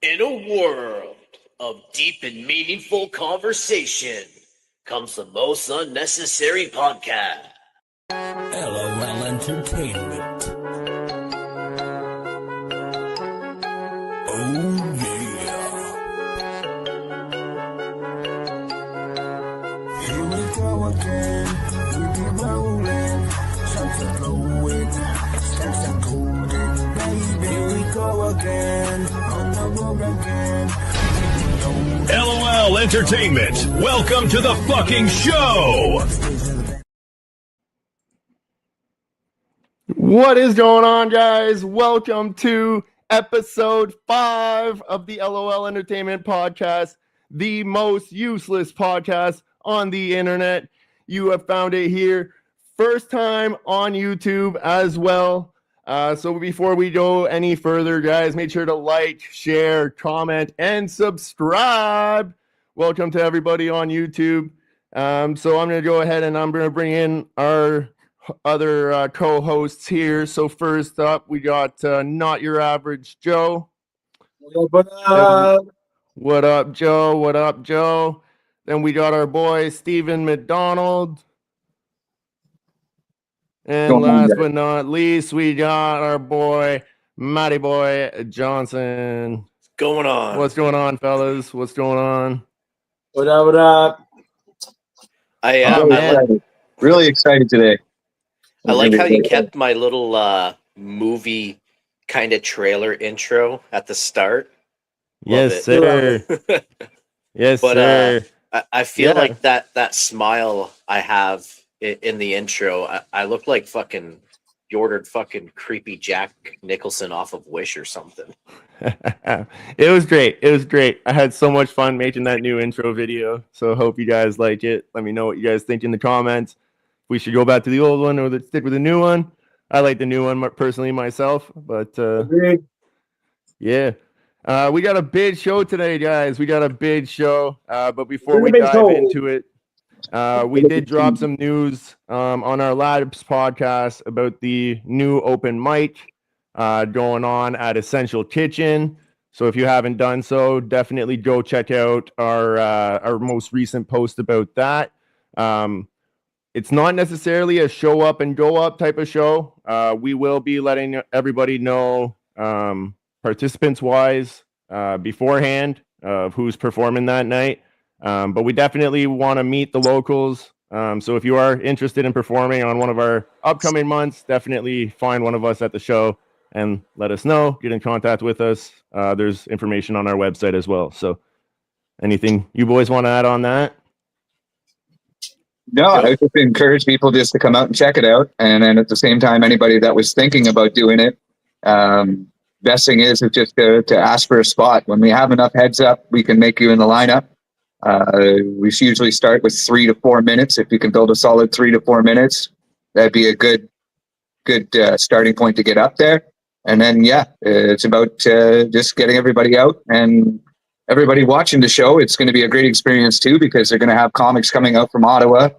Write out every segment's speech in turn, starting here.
In a world of deep and meaningful conversation comes the most unnecessary podcast. LOL Entertainment. Oh yeah. Here we go again. We be rolling. Something flowing. Steps are golden. Baby, here we go again. On the road again. LOL Entertainment. Welcome to the fucking show. What is going on, guys? Welcome to episode 5 of the LOL Entertainment podcast, the most useless podcast on the internet. You have found it here, first time on YouTube as well. So before we go any further, guys, make sure to like, share, comment, and subscribe. Welcome to everybody on YouTube. So I'm going to go ahead and I'm going to bring in our other co-hosts here. So first up, we got Not Your Average Joe. What up? What up, Joe? What up, Joe? Then we got our boy Stephen McDonald. And last but not least, we got our boy Matty Boy Johnson. What's going on? What's going on, fellas? What's going on? What up? What up? Really excited today. I like how you kept my little movie kind of trailer intro at the start. Love Yes, sir. Yes, But sir. I feel Yeah. like that smile I have in the intro, I look like fucking you ordered fucking creepy Jack Nicholson off of Wish or something. It was great. It was great. I had so much fun making that new intro video. So hope you guys like it. Let me know what you guys think in the comments. We should go back to the old one or stick with the new one. I like the new one personally myself, but yeah. We got a big show today, guys. We got a big show. But before we dive into it, we did drop some news on our Labs podcast about the new open mic going on at Essential Kitchen. So if you haven't done so, definitely go check out our most recent post about that. It's not necessarily a show up and go up type of show. We will be letting everybody know participants wise beforehand of who's performing that night. But we definitely want to meet the locals. So if you are interested in performing on one of our upcoming months, definitely find one of us at the show and let us know. Get in contact with us. There's information on our website as well. So anything you boys want to add on that? No, I just encourage people just to come out and check it out. And then at the same time, anybody that was thinking about doing it, best thing is just to ask for a spot. When we have enough heads up, we can make you in the lineup. We usually start with 3 to 4 minutes. If you can build a solid 3 to 4 minutes, that'd be a good starting point to get up there. And then, it's about just getting everybody out and everybody watching the show. It's going to be a great experience too, because they're going to have comics coming out from Ottawa,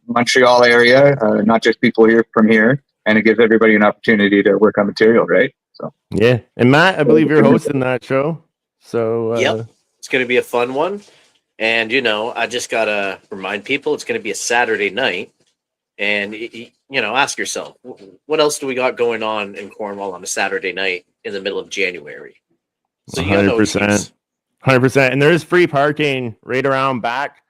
Montreal area, not just people here from here. And it gives everybody an opportunity to work on material, right? So yeah. And Matt, I believe you're hosting that show. So Yep. It's going to be a fun one. And, I just got to remind people it's going to be a Saturday night. And, ask yourself, what else do we got going on in Cornwall on a Saturday night in the middle of January? So 100%. 100%. And there is free parking right around back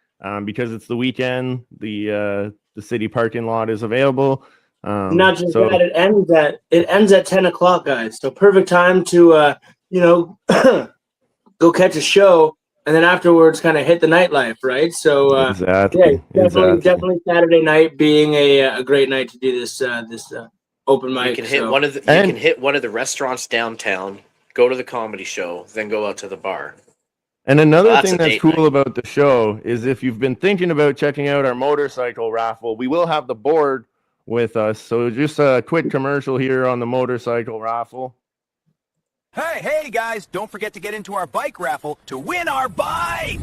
because it's the weekend. The city parking lot is available. Not just that, it ends at 10 o'clock, guys. So perfect time to go catch a show and then afterwards kind of hit the nightlife, right? So definitely Saturday night being a great night to do this open mic. You can hit one of the restaurants downtown, go to the comedy show, then go out to the bar. And another thing that's cool about the show is if you've been thinking about checking out our motorcycle raffle, we will have the board with us. So just a quick commercial here on the motorcycle raffle. Hey guys, don't forget to get into our bike raffle to win our bike!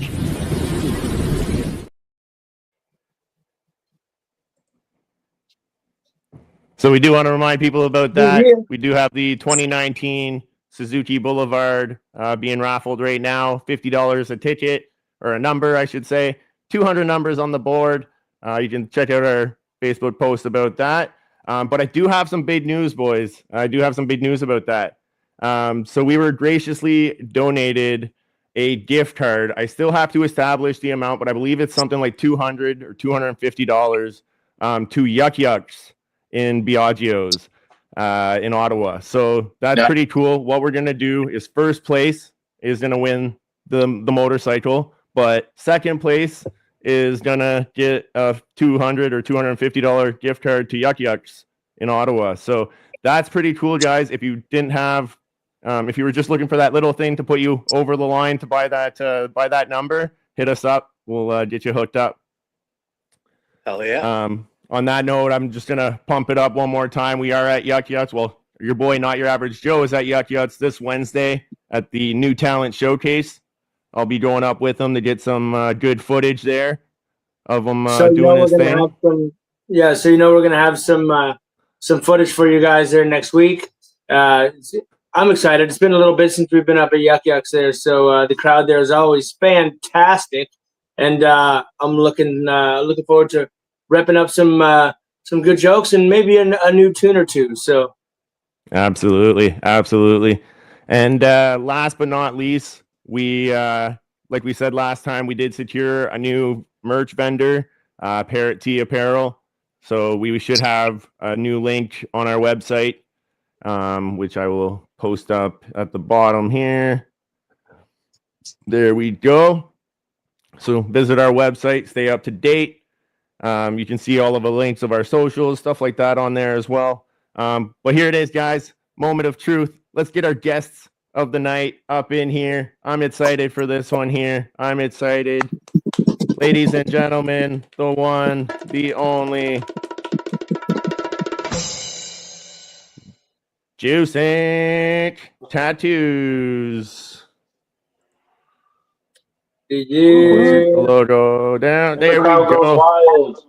So we do want to remind people about that. We do have the 2019 Suzuki Boulevard being raffled right now. $50 a ticket, or a number, I should say. 200 numbers on the board. You can check out our Facebook post about that. But I do have some big news, boys. I do have some big news about that. So we were graciously donated a gift card. I still have to establish the amount, but I believe it's something like $200 or $250 to Yuck Yucks in Biagio's in Ottawa. So that's pretty cool. What we're gonna do is first place is gonna win the motorcycle, but second place is gonna get a $200 or $250 gift card to Yuck Yucks in Ottawa. So that's pretty cool, guys. If you didn't have, if you were just looking for that little thing to put you over the line to buy that number, hit us up. We'll get you hooked up. Hell yeah. On that note, I'm just gonna pump it up one more time. We are at Yuck Yucks. Well, your boy, Not Your Average Joe, is at Yuck Yucks this Wednesday at the New Talent Showcase. I'll be going up with them to get some good footage there of them doing this thing. So we're gonna have some footage for you guys there next week. I'm excited. It's been a little bit since we've been up at Yuck Yucks there, so the crowd there is always fantastic, and I'm looking forward to repping up some good jokes and maybe a new tune or two. So, absolutely. And last but not least, we like we said last time, we did secure a new merch vendor, Parrot Tea Apparel. So we should have a new link on our website, which I will post up at the bottom here. There we go. So visit our website, stay up to date. You can see all of the links of our socials, stuff like that on there as well. But here it is, guys. Moment of truth. Let's get our guests of the night up in here. I'm excited for this one here. I'm excited. Ladies and gentlemen, the one, the only Juice Inc. Tattoos. Yeah. Logo down. There we go. Wild.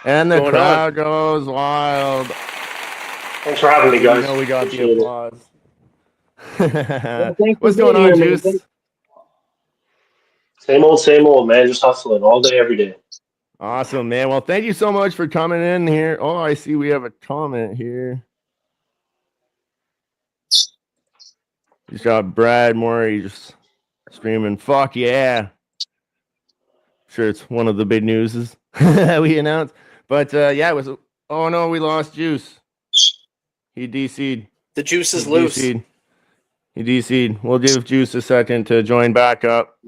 And the crowd goes wild. Thanks for having me, guys. We got Appreciate the applause. What's going on, Juice? Same old, man. Just hustling all day, every day. Awesome, man. Well, thank you so much for coming in here. Oh, I see we have a comment here. He's got Brad Murray just screaming, "Fuck yeah." Sure, it's one of the big newses that we announced. But yeah, it was. Oh no, we lost Juice. He DC'd. The juice is loose. He DC'd. We'll give Juice a second to join back up.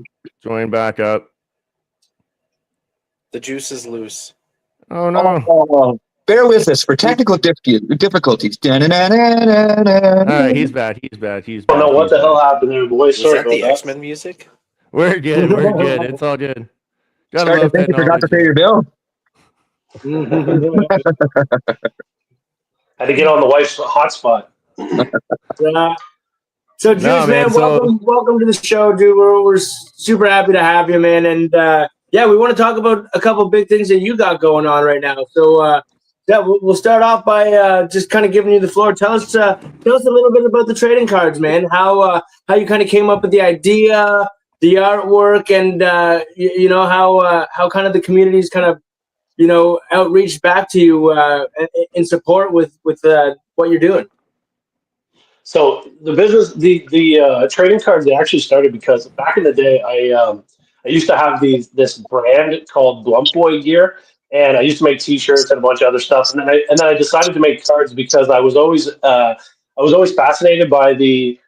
The juice is loose. Oh no. Bear with us for technical difficulties. All right, he's bad. I don't know what the hell happened there, boys. Was Sorry that about the that. X-Men music? We're good. It's all good. Sorry, I think you forgot to pay your bill. Had to get on the wife's hotspot. So, Juice, welcome to the show, dude. We're super happy to have you, man. And we want to talk about a couple of big things that you got going on right now. So, we'll start off by just kind of giving you the floor. Tell us a little bit about the trading cards, man. How you kind of came up with the idea, the artwork, and how kind of the community's kind of outreach back to you in support with what you're doing. So the business, the trading cards, they actually started because back in the day, I used to have this brand called Blunt Boy Gear, and I used to make T-shirts and a bunch of other stuff. And then I decided to make cards because I was always fascinated by the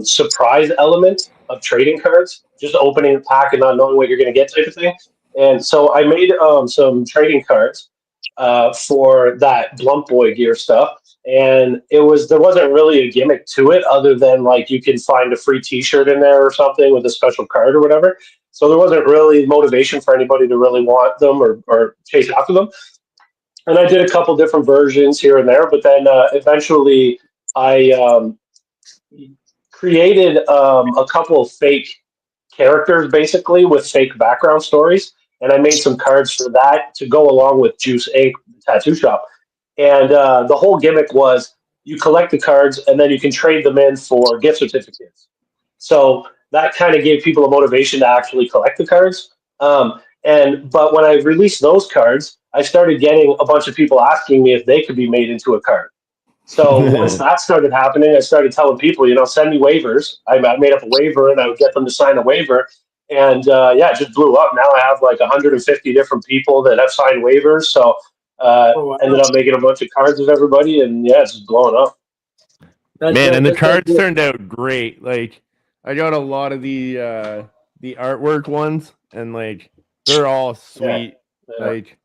surprise element of trading cards, just opening a pack and not knowing what you're going to get type of thing. And so I made some trading cards for that Blunt Boy Gear stuff. And there wasn't really a gimmick to it other than like you can find a free T-shirt in there or something with a special card or whatever. So there wasn't really motivation for anybody to really want them or chase after them. And I did a couple different versions here and there, but then eventually I created a couple of fake characters basically with fake background stories. And I made some cards for that to go along with Juice Inc. Tattoo Shop. And the whole gimmick was you collect the cards, and then you can trade them in for gift certificates. So that kind of gave people a motivation to actually collect the cards. But when I released those cards, I started getting a bunch of people asking me if they could be made into a card. So once that started happening, I started telling people, send me waivers. I made up a waiver, and I would get them to sign a waiver. And it just blew up. Now I have like 150 different people that have signed waivers. So ended up making a bunch of cards with everybody, and it's just blowing up. Man, and the cards turned out great. Like, I got a lot of the artwork ones, and like they're all sweet. Yeah. Like,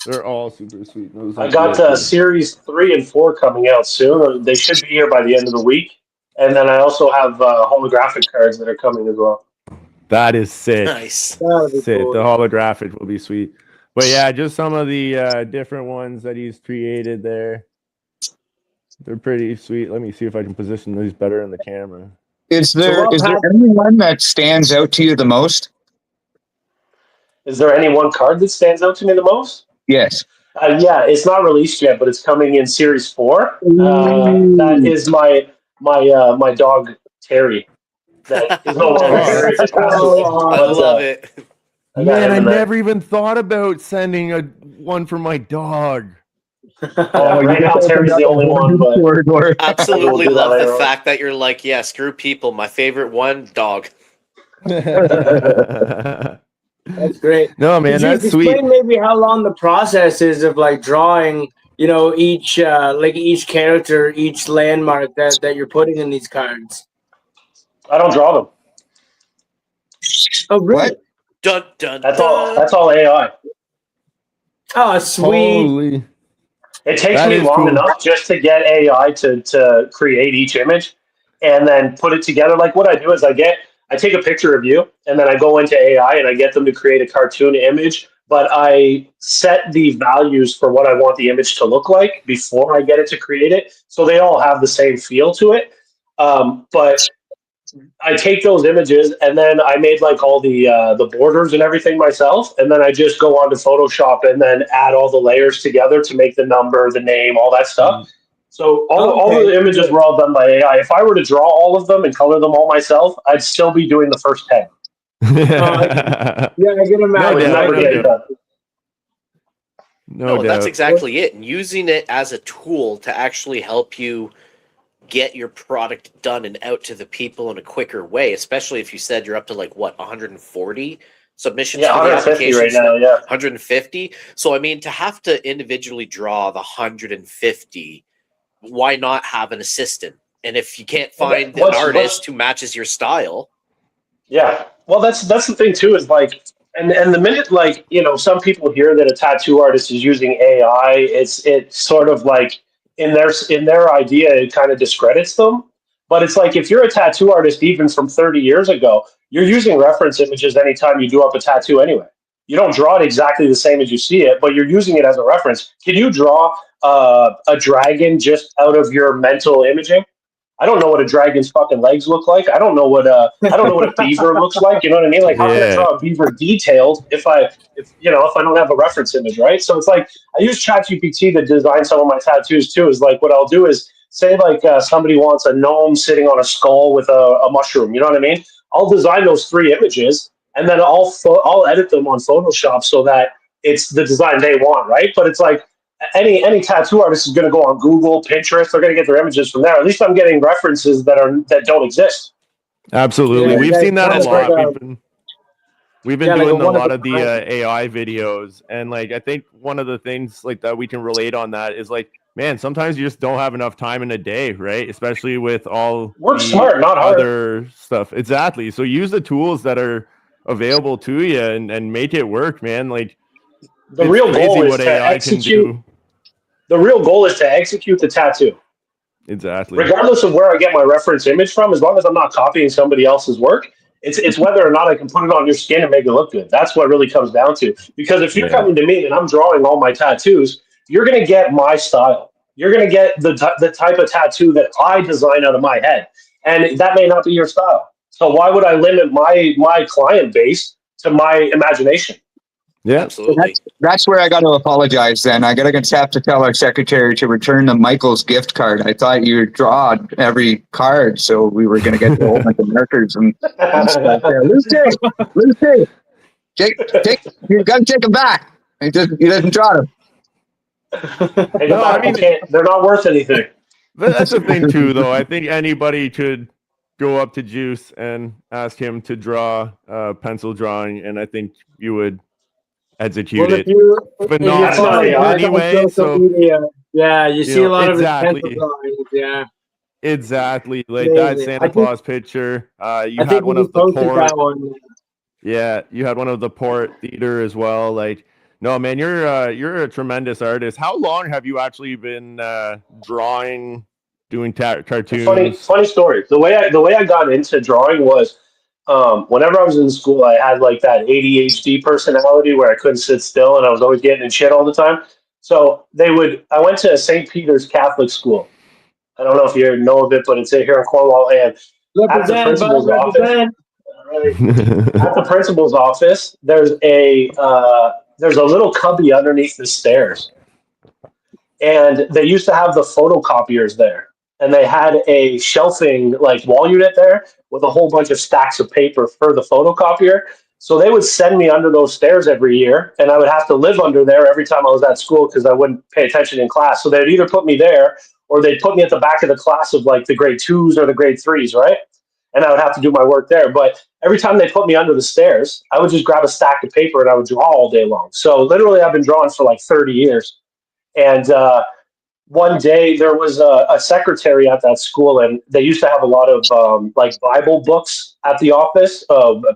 they're all super sweet. I got Series 3 and 4 coming out soon. They should be here by the end of the week. And then I also have holographic cards that are coming as well. That is sick. Nice. Sick. Cool. The holographic will be sweet. But yeah, just some of the different ones that he's created there. They're pretty sweet. Let me see if I can position these better in the camera. Is there anyone that stands out to you the most? Is there any one card that stands out to me the most? Yes. It's not released yet, but it's coming in Series 4. That is my dog Terry. That is no longer here. I love it. Man, I never even thought about sending one for my dog. Right now Terry's the only one, but absolutely love the fact that you're like, screw people. My favorite one, dog. That's great. No, man, that's sweet. Explain maybe how long the process is of like drawing, each each character, each landmark that you're putting in these cards. I don't draw them. Oh, really? What? Dun, dun, that's all AI. Oh, sweet. Holy. It takes me long enough just to get AI to create each image and then put it together. Like what I do is I take a picture of you, and then I go into AI and I get them to create a cartoon image, but I set the values for what I want the image to look like before I get it to create it. So they all have the same feel to it. But I take those images, and then I made like all the borders and everything myself, and then I just go onto Photoshop and then add all the layers together to make the number, the name, all that stuff. So all the images were all done by AI. If I were to draw all of them and color them all myself, I'd still be doing the first 10. I can imagine. No, that's exactly it. And using it as a tool to actually help you get your product done and out to the people in a quicker way, especially if you said you're up to 140 submissions for the application right now, 150. So I mean, to have to individually draw the 150, why not have an assistant? And if you can't find an artist who matches your style, well, that's the thing too, is and the minute some people hear that a tattoo artist is using AI, it's sort of like in their idea, it kind of discredits them. But it's like, if you're a tattoo artist, even from 30 years ago, you're using reference images anytime you do up a tattoo anyway. You don't draw it exactly the same as you see it, but you're using it as a reference. Can you draw a dragon just out of your mental imaging? I don't know what a dragon's fucking legs look like. I don't know what a beaver looks like. You know what I mean? Like, how can I draw a beaver detailed if I don't have a reference image, right? So it's like, I use ChatGPT to design some of my tattoos too. Is like, what I'll do is say somebody wants a gnome sitting on a skull with a mushroom. You know what I mean? I'll design those 3 images, and then I'll edit them on Photoshop so that it's the design they want, right? But it's like, any tattoo artist is going to go on Google, Pinterest. They're going to get their images from there. At least I'm getting references that don't exist. Absolutely, we've seen that a lot. We've been doing a lot of the AI videos, and I think one of the things that we can relate on that is man, sometimes you just don't have enough time in a day, right? Especially with all work smart, not other hard stuff. Exactly. So use the tools that are available to you and make it work, man. The real goal is to execute. The real goal is to execute the tattoo. Exactly. Regardless of where I get my reference image from, as long as I'm not copying somebody else's work, it's whether or not I can put it on your skin and make it look good. That's what really comes down to. Because if you're coming to me and I'm drawing all my tattoos, you're going to get my style. You're going to get the type of tattoo that I design out of my head. And that may not be your style. So why would I limit my client base to my imagination? Yeah. Absolutely. That's where I got to apologize. Then I gotta have to tell our secretary to return the Michael's gift card. I thought you draw every card, so we were gonna get a whole bunch of markers and stuff there. Lucy, take. You gotta take them back. He doesn't draw them. Take No, them back. I mean- You can't. They're not worth anything. But that's the thing too, though. I think anybody could go up to Juice and ask him to draw a pencil drawing, and I think you would execute Well, it. if you Phenomenally follow anyway. social So media, yeah, you see a lot exactly. of his pencil drawings. Yeah, Exactly, like that amazing. Santa Claus picture. You I had think one you of the posted port. that one. Yeah, you had one of the port theater as well. Like, no, man, you're a tremendous artist. How long have you actually been drawing, doing cartoons? Funny story. The way I got into drawing was whenever I was in school, I had like that ADHD personality where I couldn't sit still and I was always getting in shit all the time. So I went to St. Peter's Catholic School. I don't know if you know of it, but it's here in Cornwall. And at the Represent, bud, principal's office, represent. at the principal's office, there's a little cubby underneath the stairs, and they used to have the photocopiers there, and they had a shelving like wall unit there with a whole bunch of stacks of paper for the photocopier. So they would send me under those stairs every year, and I would have to live under there every time I was at school because I wouldn't pay attention in class. So they'd either put me there or they'd put me at the back of the class of like the grade 2s or the grade 3s, right? And I would have to do my work there. But every time they put me under the stairs, I would just grab a stack of paper and I would draw all day long. So literally, I've been drawing for like 30 years. And one day there was a secretary at that school, and they used to have a lot of like Bible books at the office,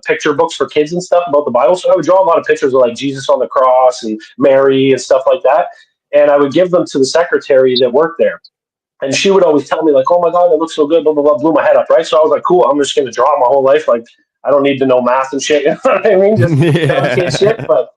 picture books for kids and stuff about the Bible. So I would draw a lot of pictures of like Jesus on the cross and Mary and stuff like that. And I would give them to the secretary that worked there. And she would always tell me like, "Oh my God, that looks so good," blah, blah, blah, blew my head up, right? So I was like, cool, I'm just going to draw my whole life. Like, I don't need to know math and shit. You know what I mean? Just kid shit. But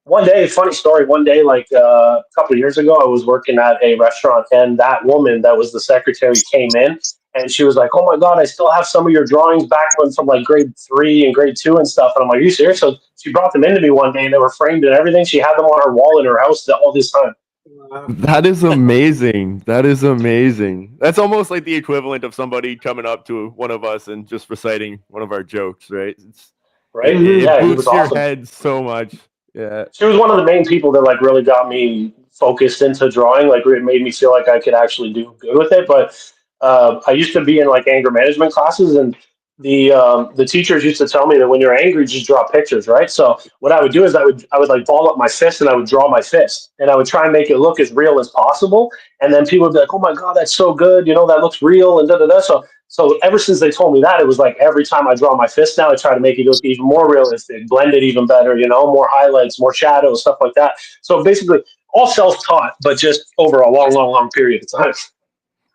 one day, funny story, one day, like a couple of years ago, I was working at a restaurant, and that woman that was the secretary came in, and she was like, "Oh my God, I still have some of your drawings back from like grade 3 and grade 2 and stuff." And I'm like, "Are you serious?" So she brought them into me one day, and they were framed and everything. She had them on her wall in her house all this time. Wow. That is amazing. That is amazing. That's almost like the equivalent of somebody coming up to one of us and just reciting one of our jokes, right? Right? It Yeah, he boosts was your awesome. head so much. Yeah. She was one of the main people that like really got me focused into drawing. Like it made me feel like I could actually do good with it. But I used to be in like anger management classes, and the teachers used to tell me that when you're angry, just draw pictures, right? So what I would do is I would like ball up my fist and I would draw my fist, and I would try and make it look as real as possible. And then people would be like, "Oh my God, that's so good! You know, that looks real." And da da da. So ever since they told me that, it was like every time I draw my fist now, I try to make it look even more realistic, blend it even better, you know, more highlights, more shadows, stuff like that. So basically, all self-taught, but just over a long period of time.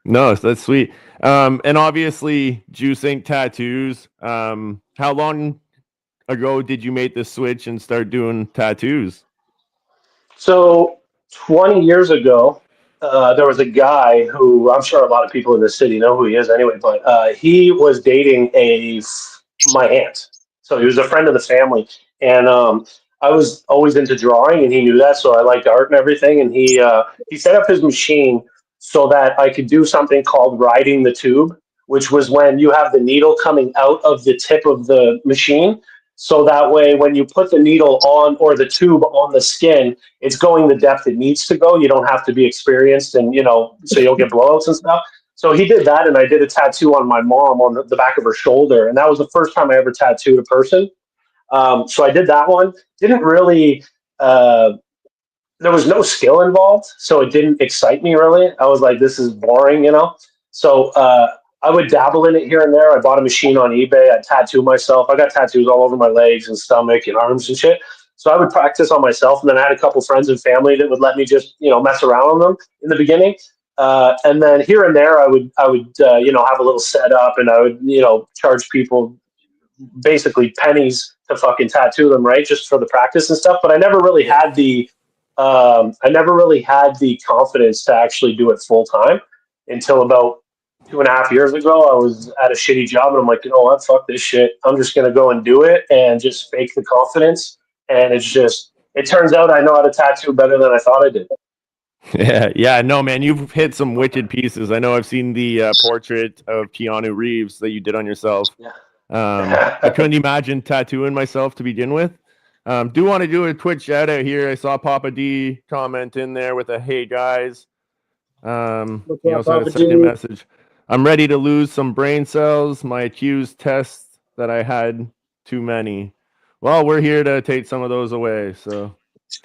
No, that's sweet. And obviously, Juice Ink tattoos. How long ago did you make the switch and start doing tattoos? So 20 years ago, there was a guy who I'm sure a lot of people in the city know who he is anyway, but he was dating my aunt. So he was a friend of the family. And I was always into drawing, and he knew that. So I liked art and everything. And he set up his machine so that I could do something called riding the tube, which was when you have the needle coming out of the tip of the machine. So that way, when you put the needle on or the tube on the skin, it's going the depth it needs to go. You don't have to be experienced, and so you'll get blowouts and stuff. So he did that, and I did a tattoo on my mom on the back of her shoulder, and that was the first time I ever tattooed a person. So I did that one. Didn't really. There was no skill involved, so it didn't excite me really. I was like, this is boring. So I would dabble in it here and there. I bought a machine on eBay. I tattoo myself. I got tattoos all over my legs and stomach and arms and shit. So I would practice on myself, and then I had a couple friends and family that would let me just mess around on them in the beginning. And then here and there, I would have a little setup, and I would charge people basically pennies to fucking tattoo them, right, just for the practice and stuff. But I never really had the confidence to actually do it full time until about 2.5 years ago. I was at a shitty job, and I'm like, you know what, fuck this shit. I'm just gonna go and do it and just fake the confidence and it turns out I know how to tattoo better than I thought I did. Yeah, no, man, you've hit some wicked pieces. I know I've seen the portrait of Keanu Reeves that you did on yourself. Yeah. I couldn't imagine tattooing myself to begin with. Do want to do a Twitch shout out here. I saw Papa D comment in there with a "Hey guys." He also had a second message. I'm ready to lose some brain cells. My accused test that I had too many. Well, we're here to take some of those away, so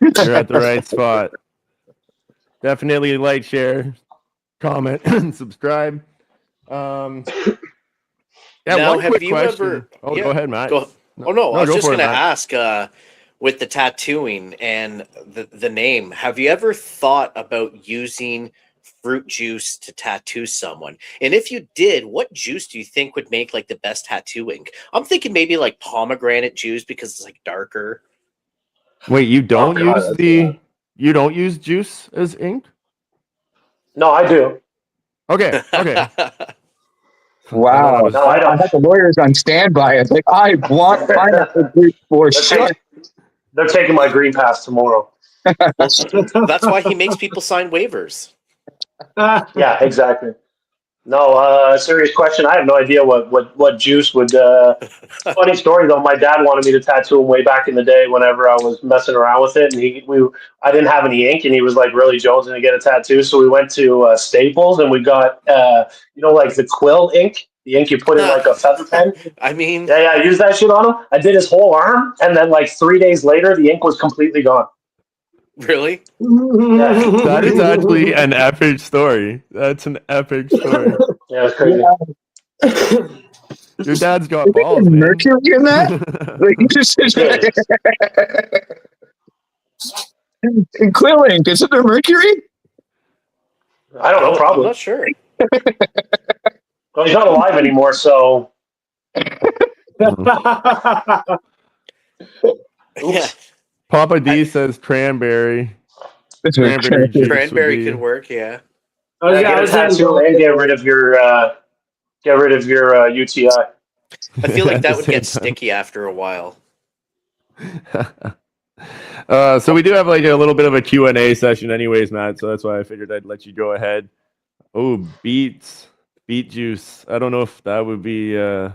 you're at the right spot. Definitely like, share, comment, and subscribe. Yeah, Now, one have quick you question. ever? Oh, Yeah, go ahead, Matt. Go. Oh no, I was go just for it, going to Matt. ask. With the tattooing and the name, have you ever thought about using fruit juice to tattoo someone? And if you did, what juice do you think would make like the best tattoo ink? I'm thinking maybe like pomegranate juice because it's like darker. Wait, you don't God, use you don't use juice as ink? No, I do. Okay. Wow. No, I I don't. had the lawyers on standby. It's like, I want pineapple juice for sure. They're taking my green pass tomorrow. Well, that's why he makes people sign waivers. Yeah, exactly. No, serious question. I have no idea what juice would. Funny story though. My dad wanted me to tattoo him way back in the day. Whenever I was messing around with it, and I didn't have any ink, and he was like really jonesing to get a tattoo. So we went to Staples, and we got like the quill ink, the ink you put in like a feather pen. I mean, Yeah, I used that shit on him. I did his whole arm, and then like 3 days later, the ink was completely gone. really? Yeah. That is actually an epic story. That's an epic story. Yeah, it's crazy. Your dad's got balls, man. Mercury in that? Like, you just in quill ink, isn't there mercury? I don't know, I'm probably. not sure. Well, he's not alive anymore, so Yeah, Papa D says cranberry. Cranberry juice would cranberry be- could work. Yeah. get a tattoo and get rid of your UTI. I feel like At that the would same get time. sticky after a while. So we do have like a little bit of a Q&A session anyways, Matt, so that's why I figured I'd let you go ahead. Oh, beet juice. I don't know if that would be Well,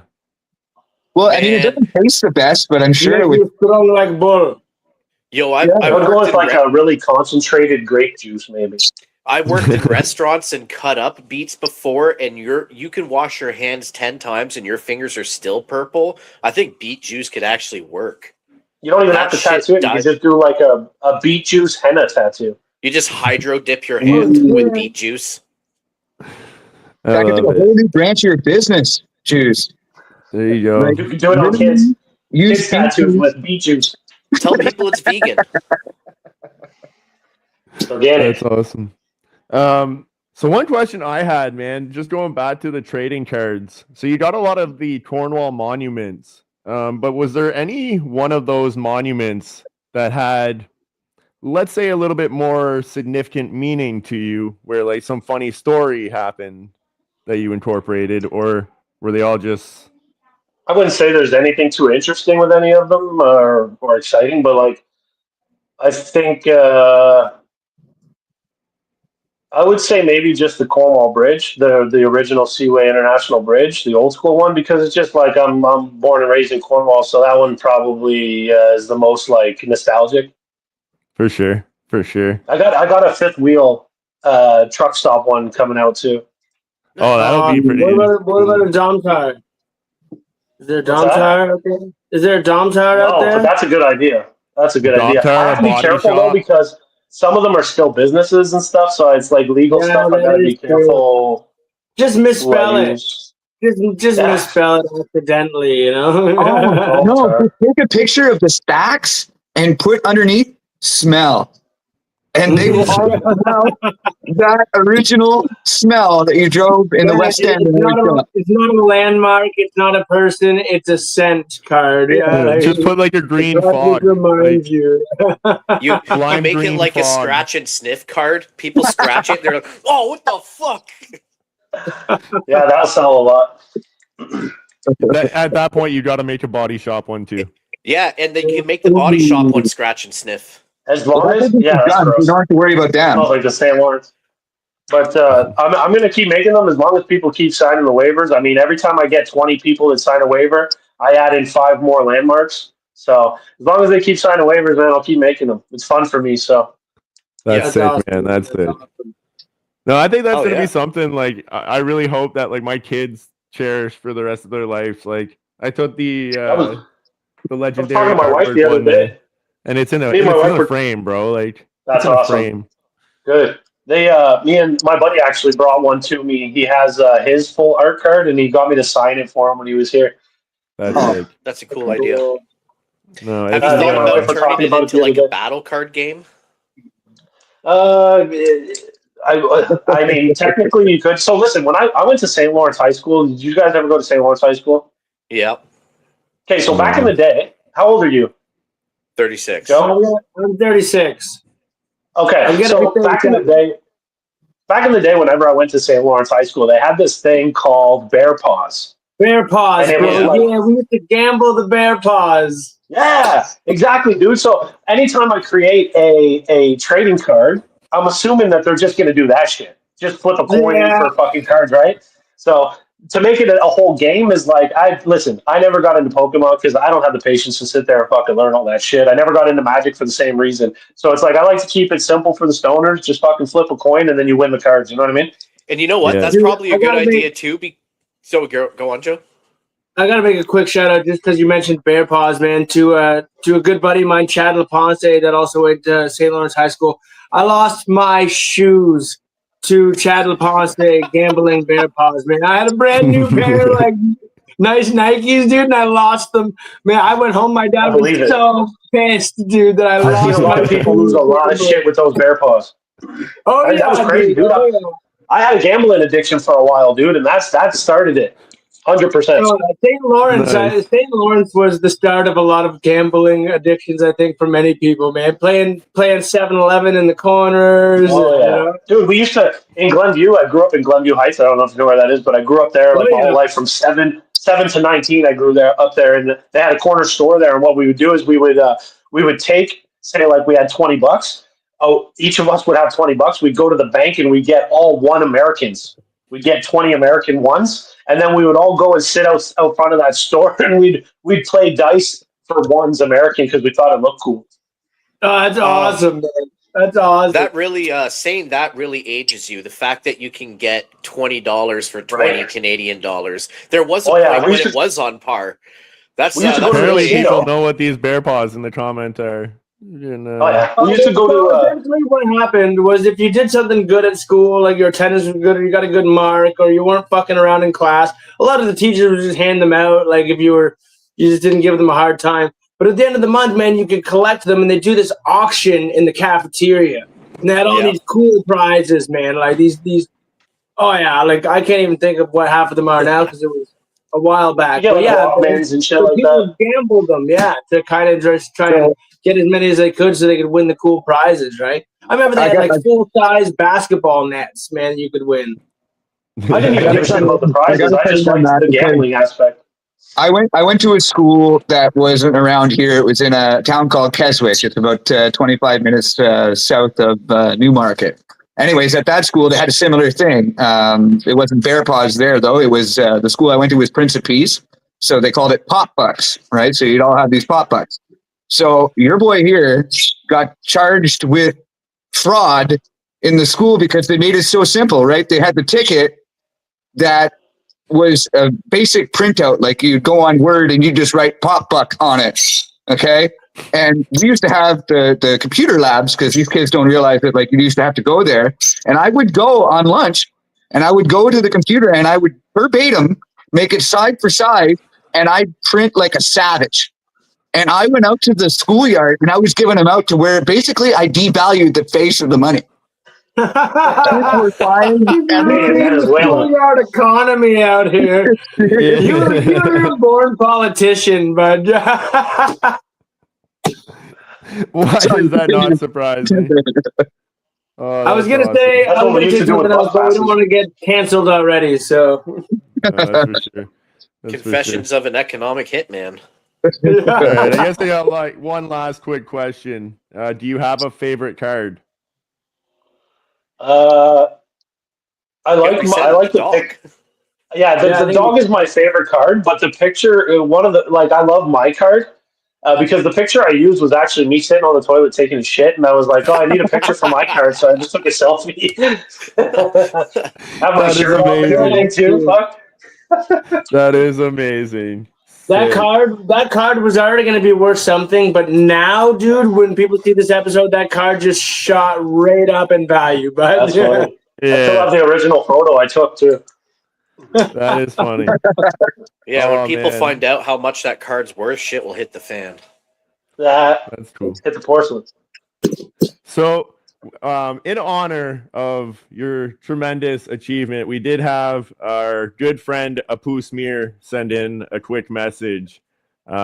I mean, it Man. doesn't taste the best, but I'm sure it would. strong like bull. Yo, I would go with like a really concentrated grape juice, maybe. I worked in restaurants and cut up beets before, and you can wash your hands 10 times and your fingers are still purple. I think beet juice could actually work. You don't even That have to shit tattoo it. You dies. can just do like a beet juice henna tattoo. You just hydro dip your hand with beet juice. That could be a whole new branch of your business. Juice. there you go. Like, You can do it on kids use tattoos with beet juice. Tell people it's vegan. It's organic. That's awesome. So one question I had, man, just going back to the trading cards. So you got a lot of the Cornwall monuments, but was there any one of those monuments that had, let's say, a little bit more significant meaning to you, where like some funny story happened that you incorporated, or were they all just? I wouldn't say there's anything too interesting with any of them or exciting, but like I think I would say maybe just the Cornwall Bridge, the original Seaway International Bridge, the old school one, because it's just like I'm born and raised in Cornwall, so that one probably is the most like nostalgic. For sure. I got a fifth wheel truck stop one coming out too. Oh, that'll be pretty. What about a Dom Tower? Is there a Dom What's that? Tower out there? Is there a Dom Tower out No, there? but that's a good idea. That's a good Dom idea. Tower, I have to be body careful though shop. because some of them are still businesses and stuff, so it's like legal Yeah, stuff. I that gotta be is true. careful. Just misspell who I it. use. Just Yeah. misspell it accidentally, you know? Oh, no, just take a picture of the stacks and put underneath smell. And they will all smell that original smell that you drove in the West End. It's not a landmark. It's not a person. It's a scent card. Yeah, Just put like a green that fog. reminds Like, you. You Lime make it green like a fog. scratch and sniff card. People scratch it. They're like, "Oh, what the fuck?" Yeah, that'll sell a lot. at that point, you got to make a body shop one too. Yeah, and then you can make the body shop one scratch and sniff. As long as, You yeah, that's don't gross. have to worry about them. Smells like the St. Lawrence. But I'm going to keep making them as long as people keep signing the waivers. I mean, every time I get 20 people that sign a waiver, I add in 5 more landmarks. So as long as they keep signing waivers, man, I'll keep making them. It's fun for me. So That's Yeah. sick, awesome. man. That's sick. Awesome. No, I think that's Oh, gonna yeah. be something like I really hope that like my kids cherish for the rest of their life. Like I took the I was legendary talking to my wife cardboard the other one there, day. and it's in a Me and my it's in wife a were. frame, bro. Like That's it's in a awesome. frame. Good. They, me and my buddy actually brought one to me. He has his full art card, and he got me to sign it for him when he was here. That's Oh. sick. That's a cool idea. No, Have it's you Me and thought my about wife were turning talking it about it into the other like a day. battle card game? I mean, technically you could. So listen, when I went to St. Lawrence High School, did you guys ever go to St. Lawrence High School? Yeah, Okay, so back in No. the day, how old are you, 36. Joe? I'm 36. Okay, I'm gonna so be back in the day, whenever I went to St. Lawrence High School, they had this thing called Bear Paws, Bear paws, and it was bro. like, Yeah, we used to gamble the bear paws. yeah, exactly, dude. So anytime I create a trading card, I'm assuming that they're just going to do that shit. Just flip a coin in Yeah. for fucking cards, right? So to make it a whole game is like, I never got into Pokemon because I don't have the patience to sit there and fucking learn all that shit. I never got into Magic for the same reason. So it's like I like to keep it simple for the stoners. Just fucking flip a coin and then you win the cards. You know what I mean? And you know what? Yeah. That's Dude, probably I a good gotta idea too. So go on, Joe. I gotta make a quick shout out just because you mentioned bear paws, man, to a good buddy of mine, Chad LaPonce, that also went to St. Lawrence High School. I lost my shoes to Chad LaPonce gambling bear paws, man. I had a brand new pair, like nice Nikes, dude, and I lost them. Man, I went home. My dad I believe was it. so pissed, dude, that I I've lost seen a lot my of people lose a lot of shit with those Bear Paws. Oh yeah, That was crazy, dude. Oh, yeah. I had a gambling addiction for a while, dude, and that started it. 100%. St. Lawrence, Nice. St. Lawrence was the start of a lot of gambling addictions, I think, for many people, man. Playing 7-Eleven in the corners. Oh yeah, You know? dude. We used to in Glenview. I grew up in Glenview Heights. I don't know if you know where that is, but I grew up there like Oh, my yeah. whole life from seven to 19. I grew up there, and they had a corner store there. And what we would do is we would take, say, like we had $20. Oh, each of us would have $20. We'd go to the bank and we'd get all one Americans. We'd get 20 American ones, and then we would all go and sit out front of that store, and we'd play dice for ones American because we thought it looked cool. Oh, that's awesome, man. That's awesome. That really saying that really ages you. The fact that you can get $20 for 20 Right. Canadian dollars. There was a Oh, yeah, point we when used it to- was on par. That's We used to go to the Apparently, casino. people know what these bear paws in the comment are. You know. Oh yeah, we used to go So to. essentially what happened was if you did something good at school, like your attendance was good or you got a good mark or you weren't fucking around in class, a lot of the teachers would just hand them out. Like if you just didn't give them a hard time. But at the end of the month, man, you could collect them and they do this auction in the cafeteria. And they had all Yeah. these cool prizes, man. Like these oh yeah, like I can't even think of what half of them are now because it was a while back. You get But like yeah, Walkmans and shit the like people that. gambled them, yeah, to kind of just try and get as many as they could so they could win the cool prizes, right? I remember they had like full-size basketball nets, man, you could win. I didn't even give a shit about the prizes. I just liked the gambling aspect. I went to a school that wasn't around here. It was in a town called Keswick. It's about 25 minutes south of Newmarket. Anyways, at that school, they had a similar thing. It wasn't Bear Paws there, though. It was the school I went to was Prince of Peace. So they called it Pop Bucks, right? So you'd all have these Pop Bucks. So your boy here got charged with fraud in the school because they made it so simple, right? They had the ticket that was a basic printout, like you'd go on Word and you just write Pop Buck on it, okay? And we used to have the computer labs because these kids don't realize that, like, you used to have to go there. And I would go on lunch and I would go to the computer and I would verbatim make it side for side and I'd print like a savage. And I went out to the schoolyard and I was giving them out to where basically I devalued the face of the money. Kids were buying The schoolyard economy out here. You're a born politician, but Why does that not surprise me? Oh, I was that's gonna say That's I what was we gonna used say to do with something else, bus but we passes. don't want to get canceled already. So awesome. That's for sure. That's for sure. Confessions of an economic hitman. All right, I guess I got like one last quick question. Do you have a favorite card? I Yeah, like we my, said I it, like the the dog. pic. Yeah, Yeah, I the think dog is my favorite card, but the picture, one of the like, I love my card because the picture I used was actually me sitting on the toilet taking a shit, and I was like, oh, I need a picture for my card, so I just took a selfie. Have my That is shirt off and amazing. everything too. Fuck. That is amazing. that Sick. card was already going to be worth something, but now, dude, when people see this episode, that card just shot right up in value. But That's funny. I still Yeah, have the original photo I took too. that is funny. Yeah, when Oh people man, find out how much that card's worth, shit will hit the fan. That that's cool. hit the porcelain. So, in honor of your tremendous achievement, we did have our good friend Apu Smear send in a quick message. So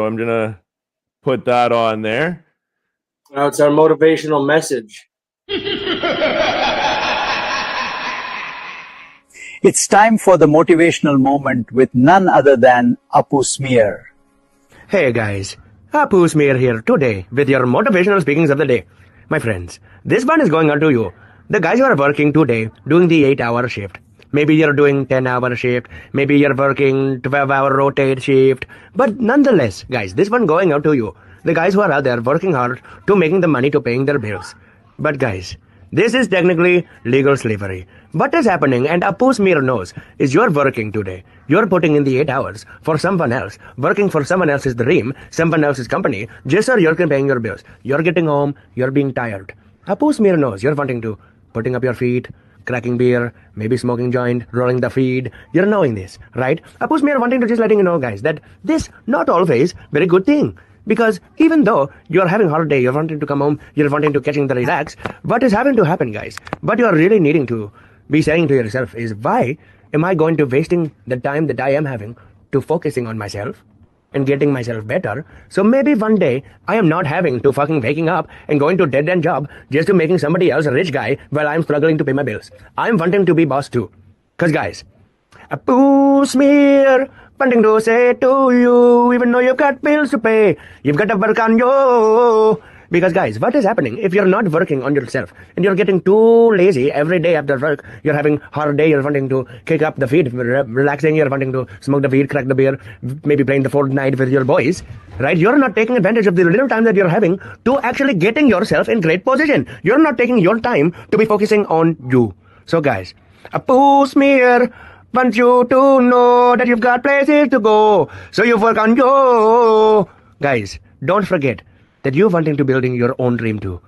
I'm gonna put that on there. now it's our motivational message. It's time for the motivational moment with none other than Apu Smear. Hey guys, Apu Smear here today with your motivational speakings of the day. My friends, this one is going out to you. The guys who are working today, doing the 8-hour shift. Maybe you're doing 10-hour shift, maybe you're working 12-hour rotate shift. But nonetheless, guys, this one going out to you. The guys who are out there working hard to making the money to paying their bills. But guys, this is technically legal slavery. What is happening, and Apu Smear knows, is you're working today. You're putting in the 8 hours for someone else, working for someone else's dream, someone else's company, just so you're paying your bills. You're getting home, you're being tired. Apu Smear knows you're wanting to putting up your feet, cracking beer, maybe smoking joint, rolling the feed. You're knowing this, right? Apu Smear wanting to just letting you know, guys, that this not always very good thing. Because even though you're having holiday, you're wanting to come home, you're wanting to catching the relax, what is having to happen, guys? What you're really needing to be saying to yourself is, why am I going to wasting the time that I am having to focusing on myself and getting myself better? So maybe one day I am not having to fucking waking up and going to dead end job just to making somebody else a rich guy while I'm struggling to pay my bills. I'm wanting to be boss too. Cause guys, Apu Smear wanting to say to you, even though you've got bills to pay, you've got to work on you. Because guys, what is happening if you're not working on yourself and you're getting too lazy every day after work? You're having hard day, you're wanting to kick up the feet, relaxing, you're wanting to smoke the weed, crack the beer, maybe playing the Fortnite with your boys, right? You're not taking advantage of the little time that you're having to actually getting yourself in great position. You're not taking your time to be focusing on you. So guys, Apu Smear want you to know that you've got places to go, so you work on you. Guys, don't forget that you're wanting to building your own dream too.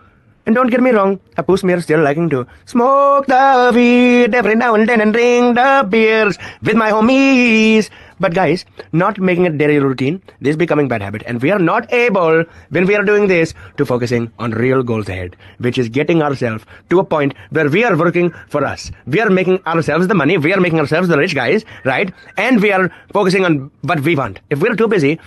And don't get me wrong, Apu Smear still liking to smoke the weed every now and then and drink the beers with my homies. But guys, not making it daily routine, this becoming bad habit, and we are not able, when we are doing this, to focusing on real goals ahead, which is getting ourselves to a point where we are working for us. We are making ourselves the money, we are making ourselves the rich guys, right? And we are focusing on what we want. If we're too busy,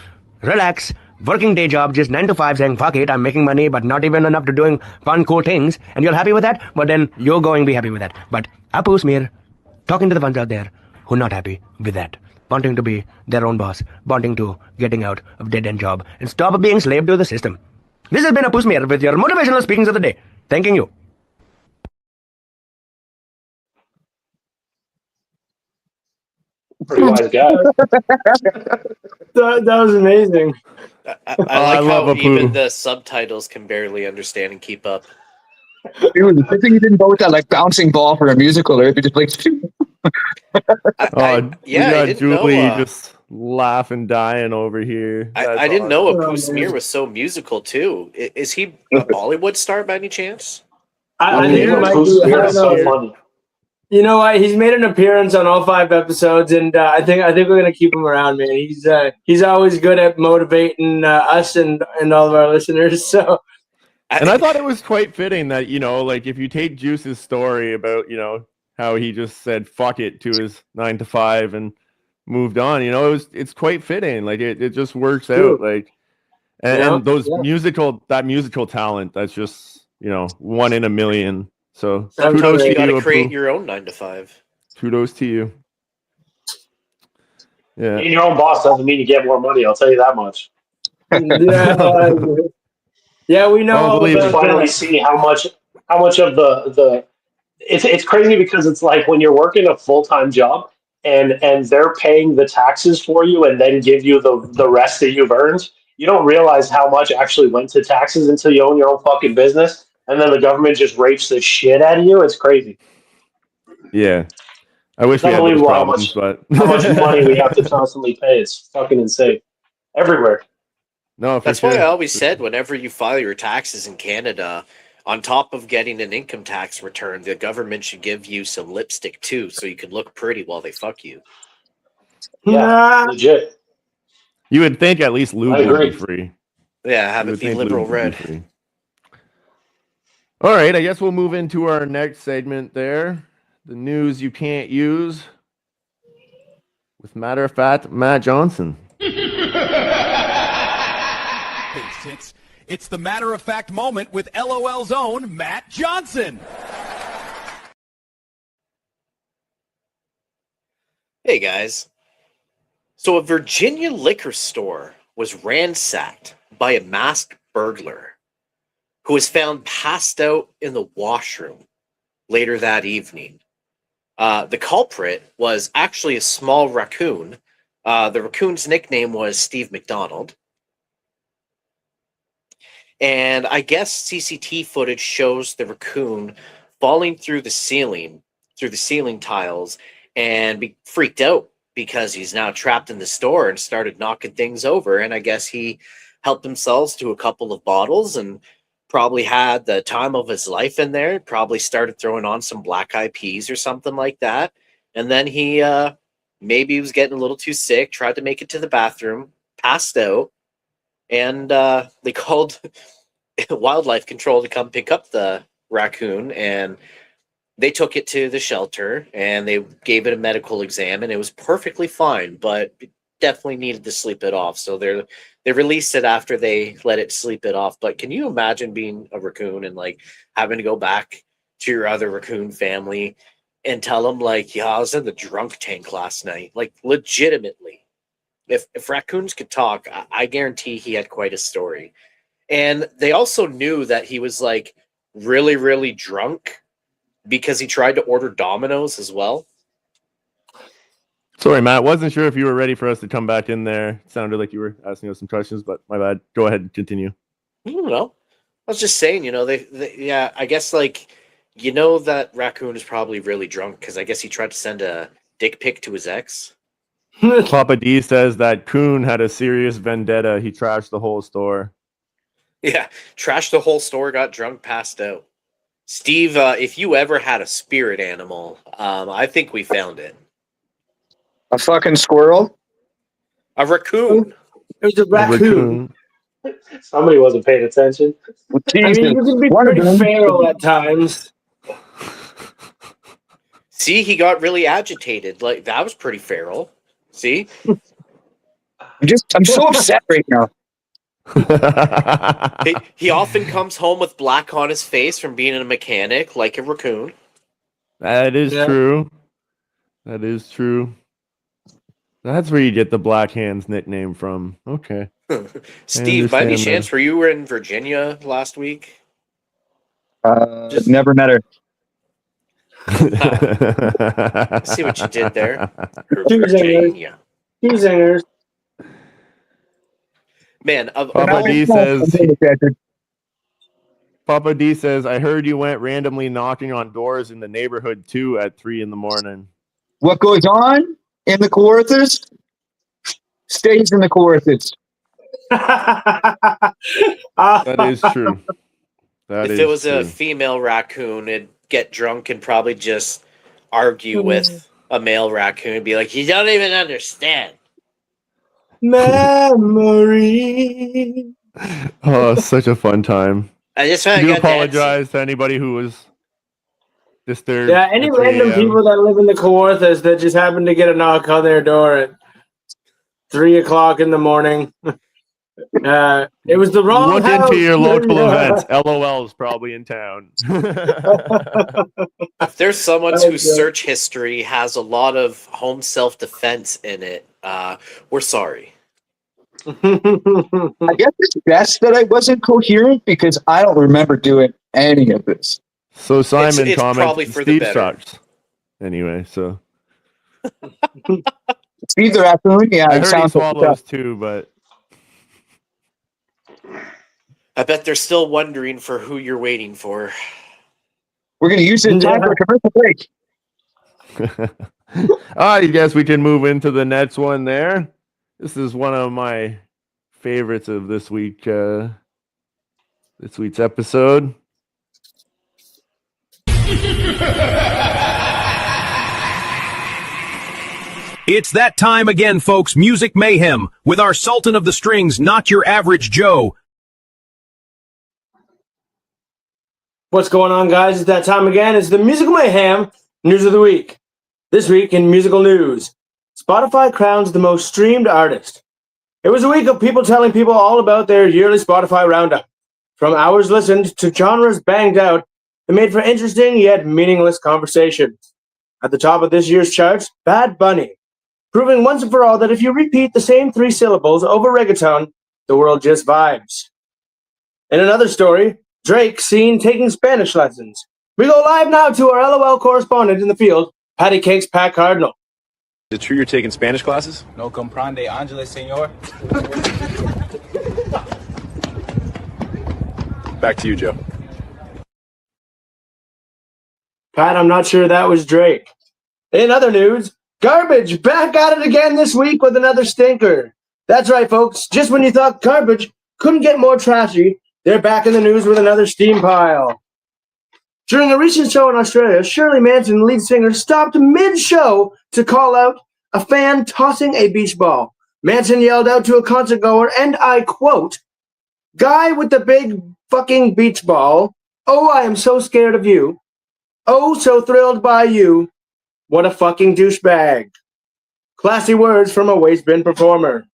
relax, working day job, just 9 to 5, saying, fuck it, I'm making money, but not even enough to doing fun, cool things, and you're happy with that, well then, you're going to be happy with that. But Apu Smear, talking to the ones out there who are not happy with that, wanting to be their own boss, wanting to getting out of dead-end job, and stop being slave to the system. This has been Apu Smear with your motivational speakings of the day. Thanking you. Pretty wise guy. That was amazing. I I like love how Apu. even the subtitles can barely understand and keep up. Dude, I think you didn't go with that like bouncing ball for a musical, or if you just like We I got didn't Julie know. just laughing, dying over here. I didn't know awesome. Apu Smear was so musical too. Is he a Bollywood star by any chance? I think he Dude, might Apu be. I Smear don't is so know. funny. You know what? He's made an appearance on all 5 episodes, and I think we're gonna keep him around, man. He's always good at motivating us and all of our listeners. So And I thought it was quite fitting that, like if you take Juice's story about, how he just said fuck it to his 9 to 5 and moved on, it's quite fitting. Like it just works out. Like and those that musical talent, that's just, one in a million. So kudos Sometimes you to got you, to create Apu. your own 9 to 5. Kudos to you. Yeah. Being your own boss doesn't mean you get more money. I'll tell you that much. Yeah, yeah, we know I'll all believe You it. about finally that. see how much of the it's crazy because it's like when you're working a full time job and they're paying the taxes for you and then give you the rest that you've earned. You don't realize how much actually went to taxes until you own your own fucking business, and then the government just rapes the shit out of you. It's crazy. Yeah. I wish It's we had those unbelievable problems, but how much money we have to constantly pay. It's fucking insane everywhere. no, for That's why I sure. always said whenever you file your taxes in Canada, on top of getting an income tax return, the government should give you some lipstick too, so you can look pretty while they fuck you. Yeah, Nah. legit. You would think at least I lube would be agree. free. Yeah, have You it would be think liberal lube would be red. free. All right, I guess we'll move into our next segment there. The news you can't use. With matter of fact, Matt Johnson. It's the matter of fact moment with LOL's own Matt Johnson. Hey guys. So a Virginia liquor store was ransacked by a masked burglar who was found passed out in the washroom later that evening. The culprit was actually a small raccoon. The raccoon's nickname was Steve McDonald. And I guess CCTV footage shows the raccoon falling through the ceiling tiles, and be freaked out because he's now trapped in the store and started knocking things over. And I guess he helped himself to a couple of bottles and probably had the time of his life in there. Probably started throwing on some black eyed peas or something like that. And then he maybe he was getting a little too sick, tried to make it to the bathroom, passed out, and they called wildlife control to come pick up the raccoon, and they took it to the shelter and they gave it a medical exam, and it was perfectly fine, but it definitely needed to sleep it off. So they released it after they let it sleep it off. But can you imagine being a raccoon and like having to go back to your other raccoon family and tell them like, yeah, I was in the drunk tank last night, like legitimately. If raccoons could talk, I guarantee he had quite a story. And they also knew that he was like really, really drunk because he tried to order Domino's as well. Sorry, Matt. Wasn't sure if you were ready for us to come back in there. It sounded like you were asking us some questions, but my bad. Go ahead and continue. I don't know. I was just saying, yeah, I guess like, that raccoon is probably really drunk because I guess he tried to send a dick pic to his ex. Papa D says that Coon had a serious vendetta. He trashed the whole store. Yeah, trashed the whole store, got drunk, passed out. Steve, if you ever had a spirit animal, I think we found it. A fucking squirrel? A raccoon. It was a raccoon. Somebody wasn't paying attention. I mean, you can be One of pretty them. feral at times. See, he got really agitated. Like, that was pretty feral. See? I'm so upset right now. He often comes home with black on his face from being a mechanic, like a raccoon. That is Yeah. true. That is true. That's where you get the Black Hands nickname from. Okay. Steve, by any understand chance, that. were you in Virginia last week? Never met her. See what you did there. Two zingers. Virginia. Two zingers. Man, Papa D says, I heard you went randomly knocking on doors in the neighborhood too at 3 a.m. What goes on in the Kawarthas stays in the Kawarthas. That is true. if it was a female raccoon, it'd get drunk and probably just argue with a male raccoon and be like, you don't even understand. Memory. Oh, such a fun time. I just I want do to apologize to anybody who was disturbed. Yeah, any at 3 random a.m. people that live in the Kawarthas that just happen to get a knock on their door at 3 o'clock in the morning. It was the wrong Look house. into your local events. LOL is probably in town. If there's someone whose search history has a lot of home self-defense in it, we're sorry. I guess it's best that I wasn't coherent because I don't remember doing any of this. So Simon It's comments, probably for the Steve better. sucks. Anyway, so Steve the raccoon, yeah, I he heard he sounds like swallows too, but I bet they're still wondering for who you're waiting for. we're going to use this time for a commercial break. I guess we can move into the next one there. This is one of my favorites of this week. This week's episode. It's that time again, folks. Music Mayhem with our Sultan of the Strings, Not Your Average Joe. What's going on, guys? It's that time again. It's the Musical Mayhem News of the Week. This week in musical news, Spotify crowns the most streamed artist. It was a week of people telling people all about their yearly Spotify roundup. From hours listened to genres banged out, it made for interesting yet meaningless conversation. At the top of this year's charts, Bad Bunny, proving once and for all that if you repeat the same 3 syllables over reggaeton, the world just vibes. In another story, Drake seen taking Spanish lessons. We go live now to our LOL correspondent in the field, Patty Cake's Pat Cardinal. Is it true you're taking Spanish classes? No comprende, Angeles, señor. Back to you, Joe. Pat, I'm not sure that was Drake. In other news, Garbage back at it again this week with another stinker. That's right, folks. Just when you thought Garbage couldn't get more trashy, they're back in the news with another steam pile. During a recent show in Australia, Shirley Manson, lead singer, stopped mid-show to call out a fan tossing a beach ball. Manson yelled out to a concert goer, and I quote, "Guy with the big fucking beach ball. Oh, I am so scared of you. Oh, so thrilled by you. What a fucking douchebag." Classy words from a waste bin performer.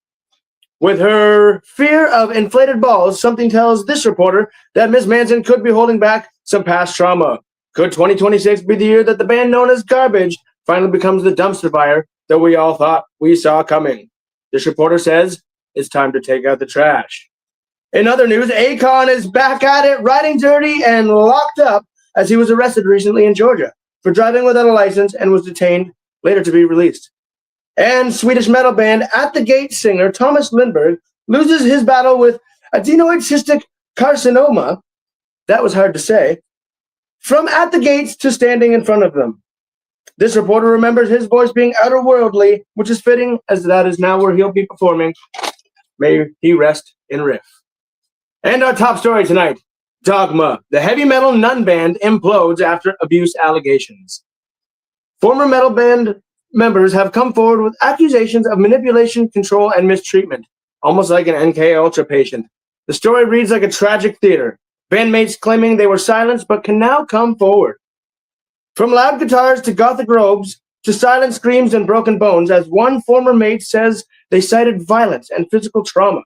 With her fear of inflated balls, something tells this reporter that Miss Manson could be holding back some past trauma. Could 2026 be the year that the band known as Garbage finally becomes the dumpster fire that we all thought we saw coming? This reporter says it's time to take out the trash. In other news, Akon is back at it, riding dirty and locked up as he was arrested recently in Georgia for driving without a license and was detained, later to be released. And Swedish metal band At the Gate singer Thomas Lindberg loses his battle with adenoid cystic carcinoma, that was hard to say, from at the gates to standing in front of them. This reporter remembers his voice being outerworldly, which is fitting as that is now where he'll be performing. May he rest in riff. And our top story tonight, Dogma, the heavy metal nun band implodes after abuse allegations. Former metal band members have come forward with accusations of manipulation, control, and mistreatment, almost like an NK Ultra patient. The story reads like a tragic theater. Bandmates claiming they were silenced but can now come forward. From loud guitars to gothic robes to silent screams and broken bones, as one former mate says they cited violence and physical trauma.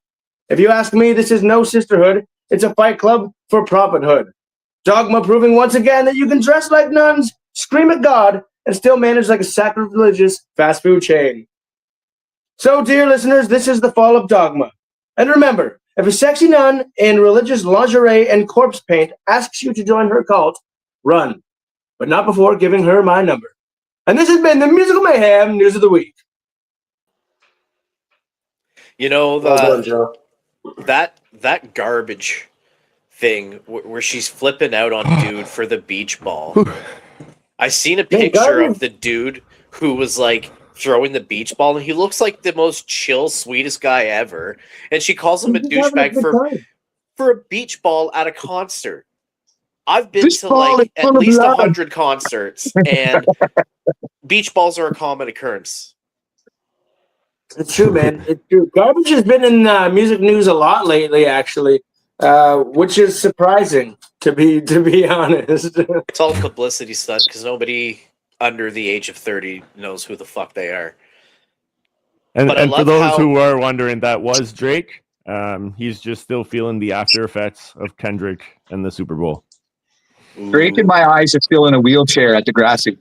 If you ask me, this is no sisterhood, it's a fight club for prophethood. Dogma proving once again that you can dress like nuns, scream at God, and still manage like a sacrilegious fast food chain. So, dear listeners, this is the fall of Dogma. And remember, if a sexy nun in religious lingerie and corpse paint asks you to join her cult, run, but not before giving her my number. And this has been the Musical Mayhem News of the Week. You know, Well done, that garbage thing where she's flipping out on dude for the beach ball. I seen a picture of the dude who was like throwing the beach ball, and he looks like the most chill, sweetest guy ever. And she calls him a douchebag for a beach ball at a concert. I've been to like at least 100 concerts, and beach balls are a common occurrence. It's true, man. It's true. Garbage has been in music news a lot lately, actually, which is surprising, to be honest. It's all publicity stunt because nobody under the age of 30 knows who the fuck they are. And for those who are wondering, that was Drake. He's just still feeling the after effects of Kendrick and the Super Bowl. Drake, in my eyes, is still in a wheelchair at Degrassi.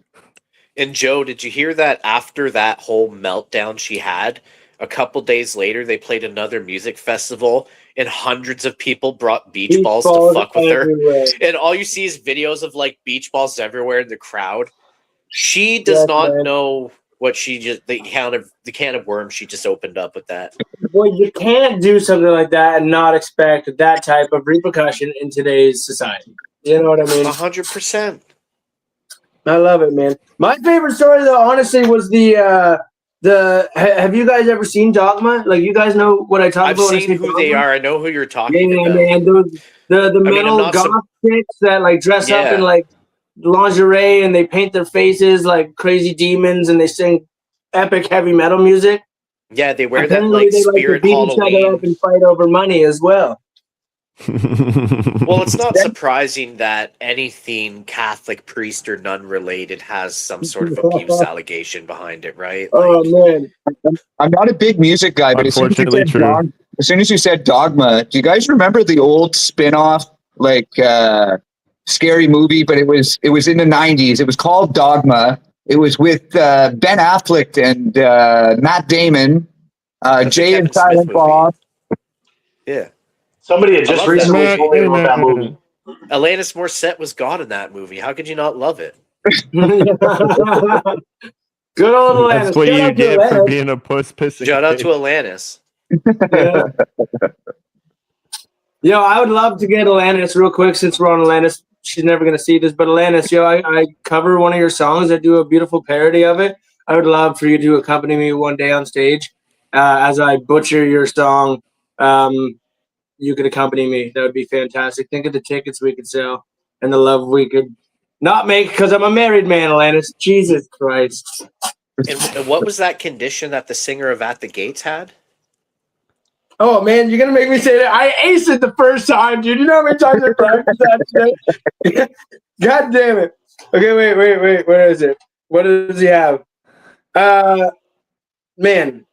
And Joe, did you hear that after that whole meltdown she had, a couple days later they played another music festival and hundreds of people brought beach balls to fuck with everywhere. her. And all you see is videos of like beach balls everywhere in the crowd. She does not know what she just the can of worms she just opened up with that. Well, you can't do something like that and not expect that type of repercussion in today's society. You know what I mean? 100%. I love it, man. My favorite story, though, honestly, was the. Have you guys ever seen Dogma? Like, you guys know what I talk I've about? When I seen say who Dogma? they are. I know who you're talking Yeah, about. man. The metal goth chicks that like dress up in like lingerie and they paint their faces like crazy demons and they sing epic heavy metal music. Yeah, they wear Apparently, that like spirit beat each other Halloween. up and fight over money as well. Well, it's not surprising that anything Catholic priest or nun related has some sort of abuse allegation behind it, right? Oh man, I'm not a big music guy, but Unfortunately true. As soon as you said Dogma, do you guys remember the old spin-off like scary movie? But it was in the 90s. It was called Dogma. It was with Ben Affleck and Matt Damon, Jay and Silent Bob. Yeah. Somebody had just recently told me about that movie. Alanis Morissette was God in that movie. How could you not love it? Good old Alanis. That's what you get for being a puss pissing. Shout out to Alanis. Yeah. Yo, I would love to get Alanis real quick since we're on Alanis. She's never going to see this, but Alanis, yo, I cover one of your songs. I do a beautiful parody of it. I would love for you to accompany me one day on stage as I butcher your song. You could accompany me. That would be fantastic. Think of the tickets we could sell and the love we could not make because I'm a married man, Alanis. Jesus Christ. And what was that condition that the singer of At the Gates had? Oh, man, you're going to make me say that. I aced it the first time, dude. You know how many times I practiced that shit? God damn it. Okay, wait. Where is it? What does he have? Man,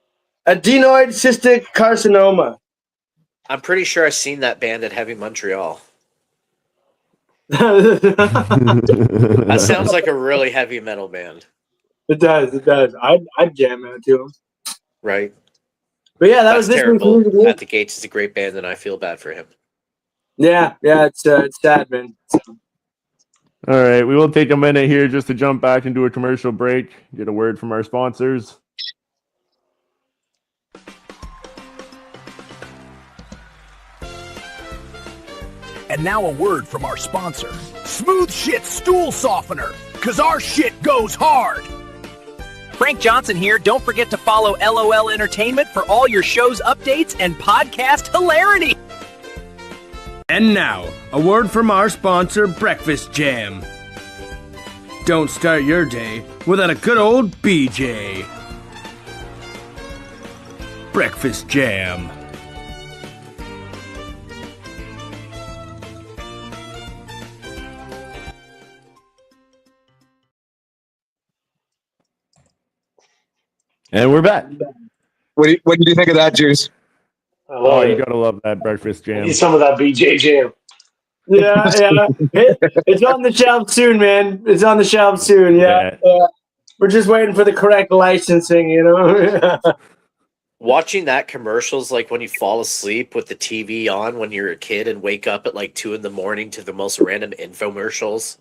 adenoid cystic carcinoma. I'm pretty sure I've seen that band at Heavy Montreal. That sounds like a really heavy metal band. It does. I'd jam out to them. Right. But yeah, that That's was this terrible. week's At the Gates is a great band, and I feel bad for him. Yeah, it's sad, man. All right, we will take a minute here just to jump back into a commercial break, get a word from our sponsors. And now a word from our sponsor, Smooth Shit Stool Softener, because our shit goes hard. Frank Johnson here. Don't forget to follow LOL Entertainment for all your show's updates and podcast hilarity. And now, a word from our sponsor, Breakfast Jam. Don't start your day without a good old BJ. Breakfast Jam. And we're back. What did you think of that, Juice? Oh, you gotta love that breakfast jam. Need some of that BJ jam. Yeah. It's on the shelf soon, man. It's on the shelf soon. Yeah. We're just waiting for the correct licensing, you know. Watching that commercials like when you fall asleep with the TV on when you're a kid and wake up at like 2 a.m. to the most random infomercials.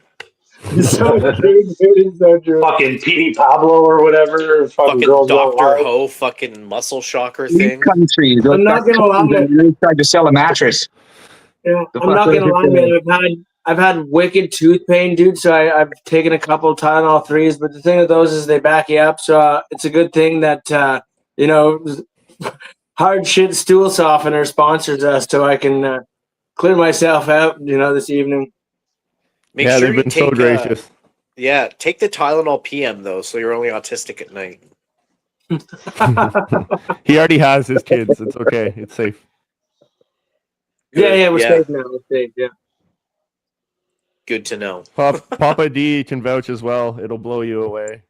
It's so true, dude. It's so true. Fucking Petey Pablo or whatever. Fucking Girls Dr. Gone Wild. Ho fucking muscle shocker thing. Country. I'm not gonna lie, man. They tried to sell a mattress. Yeah, I'm not gonna lie, man. I've had wicked tooth pain, dude. So I've taken a couple Tylenol 3s, but the thing with those is they back you up. So it's a good thing that Hard Shit Stool Softener sponsors us, so I can clear myself out, this evening. Make sure they've been so gracious. Take the Tylenol PM though, so you're only autistic at night. He already has his kids. It's okay. It's safe. Yeah, we're safe now. We're safe, yeah. Good to know. Papa D can vouch as well. It'll blow you away.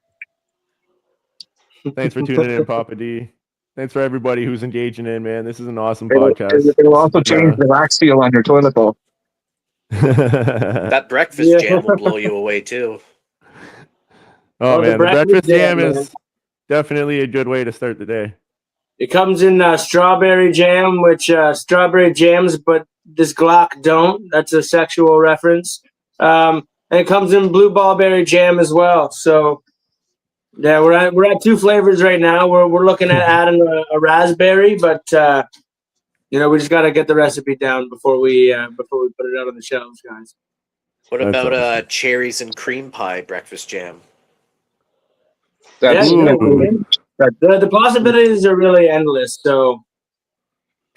Thanks for tuning in, Papa D. Thanks for everybody who's engaging in, man. This is an awesome podcast. It'll also change the wax seal on your toilet bowl. That breakfast jam will blow you away too. Oh, man, the breakfast jam man. is definitely a good way to start the day. It comes in strawberry jam, which strawberry jams, but this Glock don't. That's a sexual reference. And it comes in blue ballberry jam as well. So yeah, we're at two flavors right now. We're looking at adding a raspberry, but we just got to get the recipe down before we put it out on the shelves, guys. What That's about awesome. cherries and cream pie breakfast jam? That's, The possibilities are really endless. So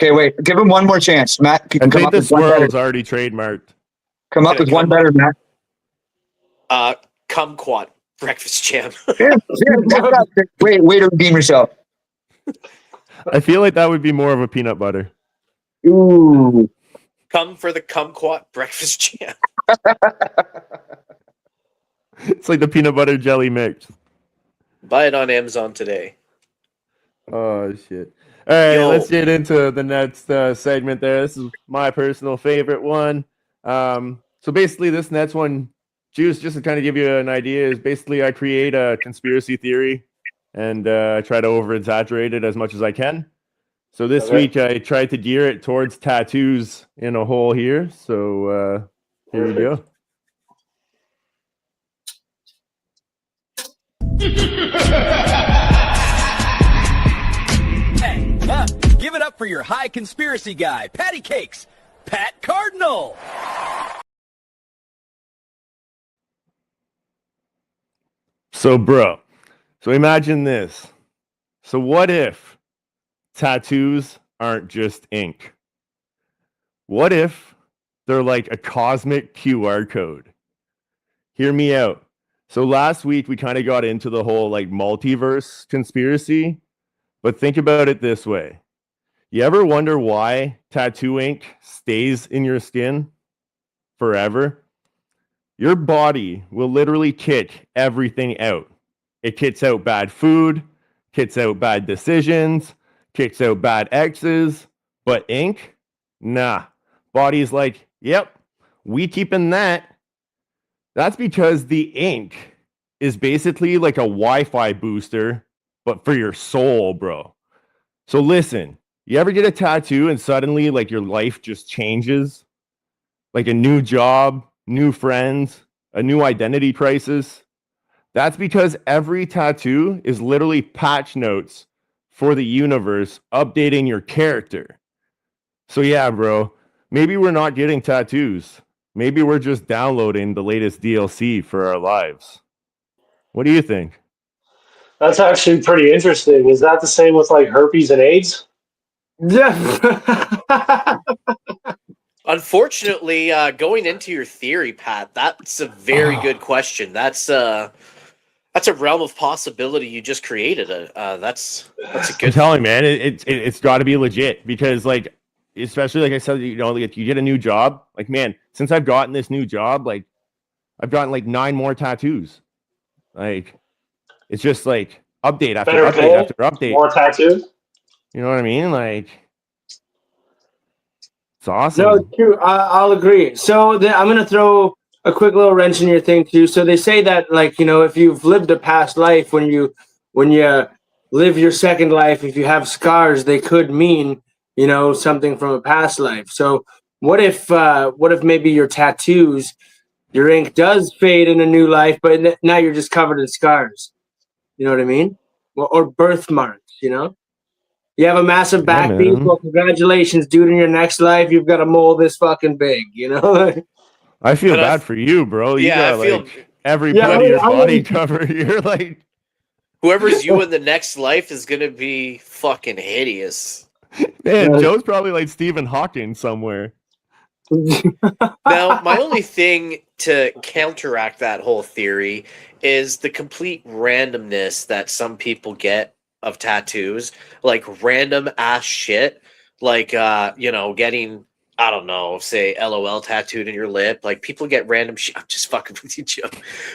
okay, wait. Give him one more chance, Matt. I Come think up the with one better. swirl's already trademarked. Come up with one better, Matt. Kumquat breakfast jam. Way to redeem yourself. I feel like that would be more of a peanut butter. Ooh. Come for the kumquat breakfast jam. It's like the peanut butter jelly mix. Buy it on Amazon today. Oh, shit. All right, Yo. let's get into the next segment there. This is my personal favorite one. So basically, this next one, Juice, just to kind of give you an idea, is basically I create a conspiracy theory and try to over-exaggerate it as much as I can. So this week, I tried to gear it towards tattoos in a hole here. So here you go. Hey, give it up for your high conspiracy guy, Patty Cakes, Pat Cardinal. So, bro, so imagine this. So what if tattoos aren't just ink? What if they're like a cosmic QR code? Hear me out. So last week we kind of got into the whole like multiverse conspiracy, but think about it this way. You ever wonder why tattoo ink stays in your skin forever? Your body will literally kick everything out. It kicks out bad food, kicks out bad decisions, kicks out bad exes, but ink? Nah. Body's like, yep, we keeping that. That's because the ink is basically like a Wi-Fi booster, but for your soul, bro. So listen, you ever get a tattoo and suddenly like your life just changes? Like a new job, new friends, a new identity crisis? That's because every tattoo is literally patch notes for the universe updating your character. So yeah, bro, maybe we're not getting tattoos. Maybe we're just downloading the latest DLC for our lives. What do you think? That's actually pretty interesting. Is that the same with like herpes and AIDS? Yeah. Unfortunately, going into your theory, Pat, that's a very good question. That's a realm of possibility you just created. That's a good. I'm telling you, man, it's got to be legit because, like, especially like I said, like you get a new job. Like, man, since I've gotten this new job, like, I've gotten like 9 more tattoos. Like, it's just like update after Better update pay, after update. more tattoos. You know what I mean? Like, it's awesome. No, it's true. I'll agree. So I'm going to throw a quick little wrench in your thing too. So they say that, like, if you've lived a past life, when you live your second life, if you have scars, they could mean something from a past life. So what if maybe your tattoos, your ink does fade in a new life, but now you're just covered in scars. You know what I mean? Or birthmarks. You have a massive back piece. man. Well, congratulations, dude. In your next life, you've got a mole this fucking big. I feel And bad for you, bro. You Yeah, got I feel- like every part of your body covered. You're like, Whoever's you in the next life is gonna be fucking hideous. man, Joe's probably like Stephen Hawking somewhere. Now, my only thing to counteract that whole theory is the complete randomness that some people get of tattoos, like random ass shit, like getting, I don't know, say LOL tattooed in your lip. Like, people get random shit. I'm just fucking with you, Joe.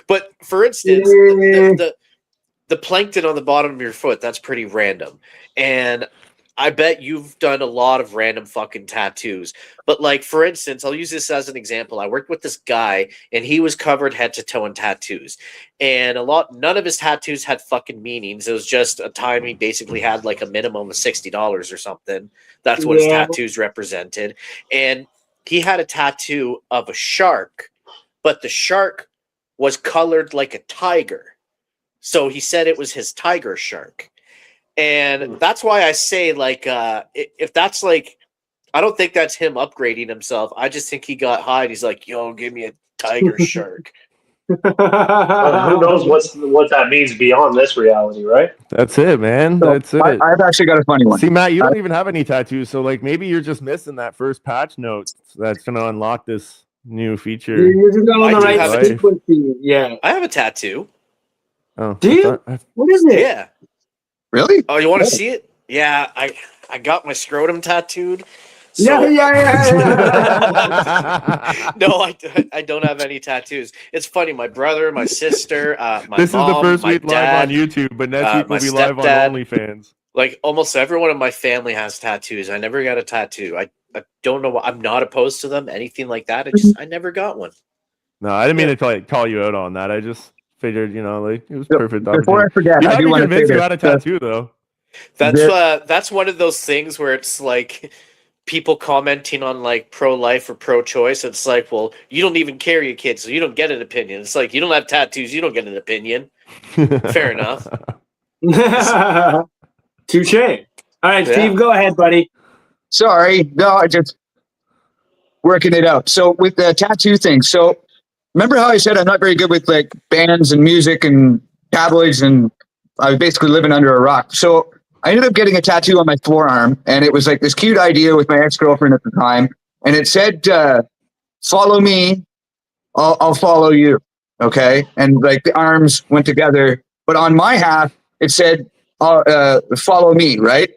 But for instance, the plankton on the bottom of your foot, that's pretty random. And I bet you've done a lot of random fucking tattoos. But like, for instance, I'll use this as an example. I worked with this guy and he was covered head to toe in tattoos. And none of his tattoos had fucking meanings. It was just a time he basically had like a minimum of $60 or something. That's what his tattoos represented. And he had a tattoo of a shark, but the shark was colored like a tiger. So he said it was his tiger shark. And that's why I say, like, if that's like, I don't think that's him upgrading himself. I just think he got high and he's like, yo, give me a tiger shark. Who knows what that means beyond this reality, right? That's it, man. That's it. I've actually got a funny one. See, Matt, you don't even have any tattoos, so like maybe you're just missing that first patch note that's gonna unlock this new feature. You're just on the right frequency. Yeah. I have a tattoo. Oh, do you? What is it? Yeah. Really? Oh, you want to see it? Yeah, I got my scrotum tattooed. So... Yeah. No, I don't have any tattoos. It's funny. My brother, my sister, my this mom, is the first my week dad, live on YouTube, but next week we'll be live on stepdad. OnlyFans. Like almost everyone in my family has tattoos. I never got a tattoo. I don't know. I'm not opposed to them. Anything like that. I never got one. No, I didn't mean to call you out on that. I just figured, like it was perfect. Before I forget, you I do want to say you had a tattoo though. That's one of those things where it's like people commenting on like pro-life or pro-choice. It's like, well, you don't even carry a kid, so you don't get an opinion. It's like you don't have tattoos, you don't get an opinion. Fair enough. Touche. All right, Steve, go ahead, buddy. Sorry, no, I just working it out. So with the tattoo thing, so remember how I said I'm not very good with like bands and music and tabloids, and I was basically living under a rock. So I ended up getting a tattoo on my forearm, and it was like this cute idea with my ex-girlfriend at the time, and it said, "Follow me, I'll follow you." Okay, and like the arms went together, but on my half it said, "Follow me," right?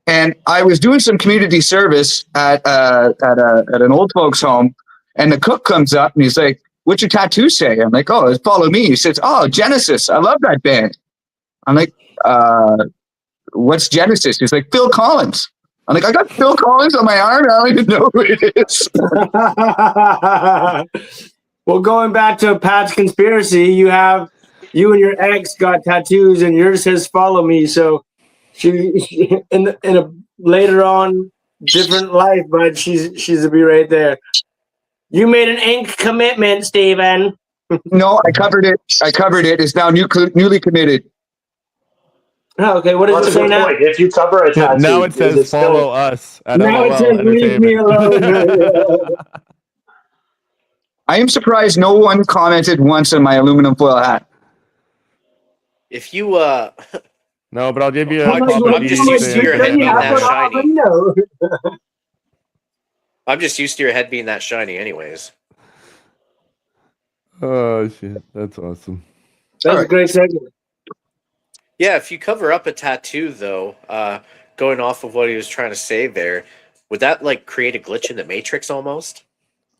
And I was doing some community service at an old folks home, and the cook comes up and he's like, "What's your tattoo say?" I'm like, "Oh, it's Follow Me." He says, "Oh, Genesis. I love that band." I'm like, "What's Genesis?" He's like, "Phil Collins." I'm like, "I got Phil Collins on my arm. I don't even know who it is." Well, going back to Pat's conspiracy, you and your ex got tattoos, and yours says "Follow Me." So she in a later on different life, but she's to be right there. You made an ink commitment, Steven. No, I covered it. It's now newly committed. Oh, okay, what does it say now? If you cover a tattoo, now it says follow us at now LOL it says leave me alone. I am surprised no one commented once on my aluminum foil hat. If you no, but I'll give you a I'm just used to your head being that shiny. I'm just used to your head being that shiny anyways. Oh shit, that's awesome. That was a great segment. Yeah, if you cover up a tattoo though, going off of what he was trying to say there, would that like create a glitch in the Matrix almost?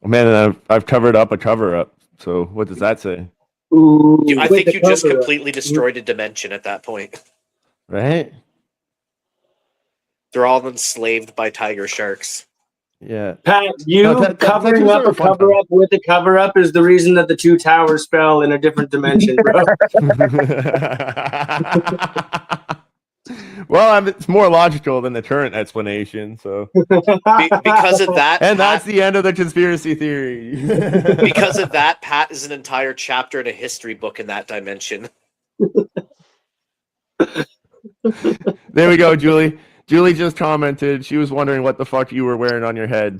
Man, I've covered up a cover up. So what does that say? Ooh, I think you just completely destroyed a dimension at that point. Right? They're all enslaved by tiger sharks. Yeah. Pat, covering up a cover up with a cover up is the reason that the two towers fell in a different dimension, bro. Well, it's more logical than the current explanation, so because of that, and that's the end of the conspiracy theory. Because of that, Pat is an entire chapter in a history book in that dimension. There we go, Julie. Julie just commented. She was wondering what the fuck you were wearing on your head.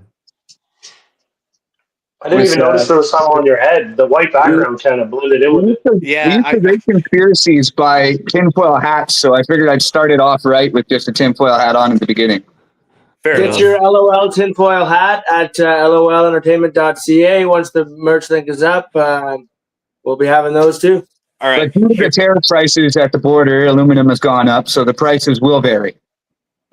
I didn't even notice there was some on your head. The white background kind of blended in with it. Yeah, we used to make conspiracies by tinfoil hats, so I figured I'd start it off right with just a tinfoil hat on at the beginning. Get your LOL tinfoil hat at lolentertainment.ca. Once the merch link is up, we'll be having those too. All right. But due to the tariff prices at the border, aluminum has gone up, so the prices will vary.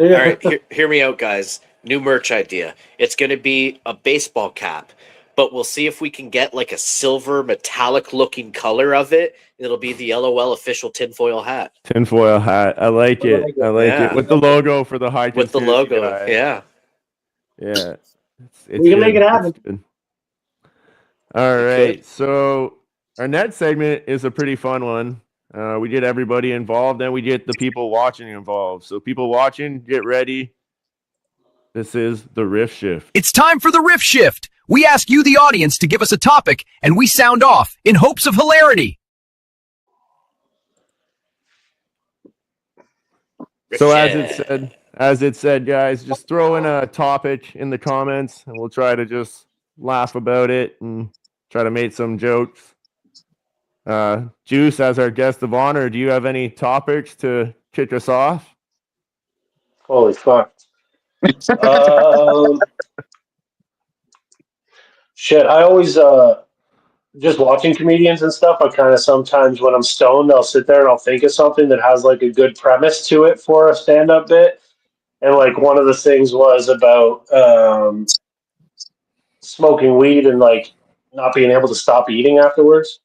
All right, hear me out, guys. New merch idea. It's going to be a baseball cap, but we'll see if we can get like a silver metallic looking color of it. It'll be the LOL official tinfoil hat. Tinfoil hat. I like it. I like Yeah. it. With the logo for the high With the conspiracy logo, guy. yeah. Yeah. It's We can good. make it happen. It's good. All right. So our next segment is a pretty fun one. We get everybody involved, and we get the people watching involved. So people watching, get ready. This is the Riff Shift. It's time for the Riff Shift. We ask you, the audience, to give us a topic, and we sound off in hopes of hilarity. So as it said, guys, just throw in a topic in the comments, and we'll try to just laugh about it and try to make some jokes. Juice, as our guest of honor, do you have any topics to kick us off? Holy fuck. Shit, I always just watching comedians and stuff. I kind of sometimes when I'm stoned, I'll sit there and I'll think of something that has like a good premise to it for a stand-up bit. And like one of the things was about smoking weed and like not being able to stop eating afterwards.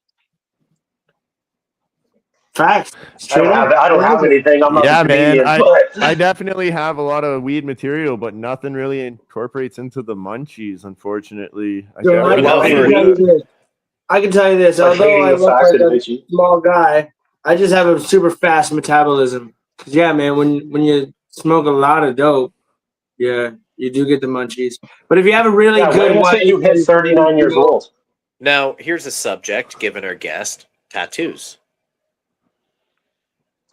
Facts. I don't have anything. I'm not a comedian. Man. But I definitely have a lot of weed material, but nothing really incorporates into the munchies, unfortunately. I can tell you this. Although I look like a small guy, I just have a super fast metabolism. 'Cause yeah, man, when you smoke a lot of dope, yeah, you do get the munchies. But if you have a really good one, you hit 39 years old. Now, here's a subject, given our guest, tattoos.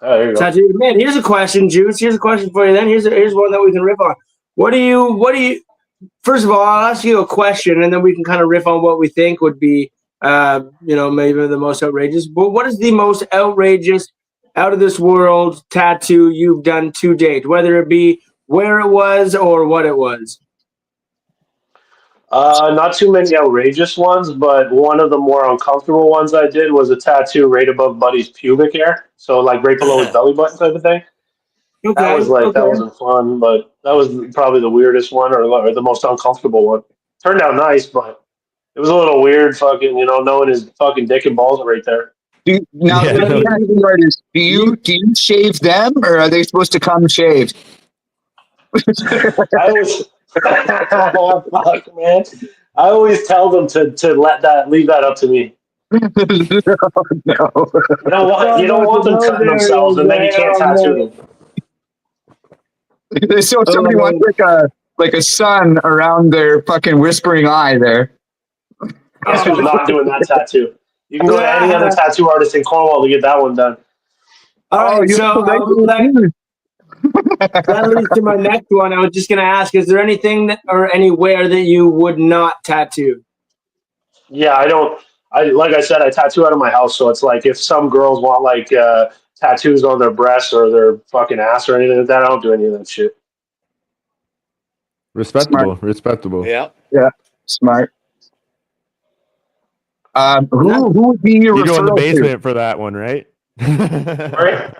Oh, there you go. Tattoo. Man, here's a question, Juice. Here's a question for you then. Here's one that we can riff on. What do you first of all, I'll ask you a question and then we can kind of riff on what we think would be maybe the most outrageous. But what is the most outrageous, out of this world tattoo you've done to date? Whether it be where it was or what it was. Not too many outrageous ones, but one of the more uncomfortable ones I did was a tattoo right above Buddy's pubic hair. So like right below his belly button type of thing. Okay, that wasn't fun, but that was probably the weirdest one or the most uncomfortable one. Turned out nice, but it was a little weird fucking, knowing his fucking dick and balls are right there. Do you shave them or are they supposed to come shaved? Fuck, man. I always tell them to leave that up to me. No. You don't want them cutting themselves, and then you can't tattoo them. So somebody wants like a sun around their fucking whispering eye there. Guess who's not doing that tattoo? You can go to any other tattoo artist in Cornwall to get that one done. All right, so that leads to my next one. I was just going to ask, is there anything or anywhere that you would not tattoo? Yeah, like I said, I tattoo out of my house. So it's like if some girls want like tattoos on their breasts or their fucking ass or anything like that, I don't do any of that shit. Respectable. Yeah. Smart. Who would be your You go in the referral basement for that one, right? Right?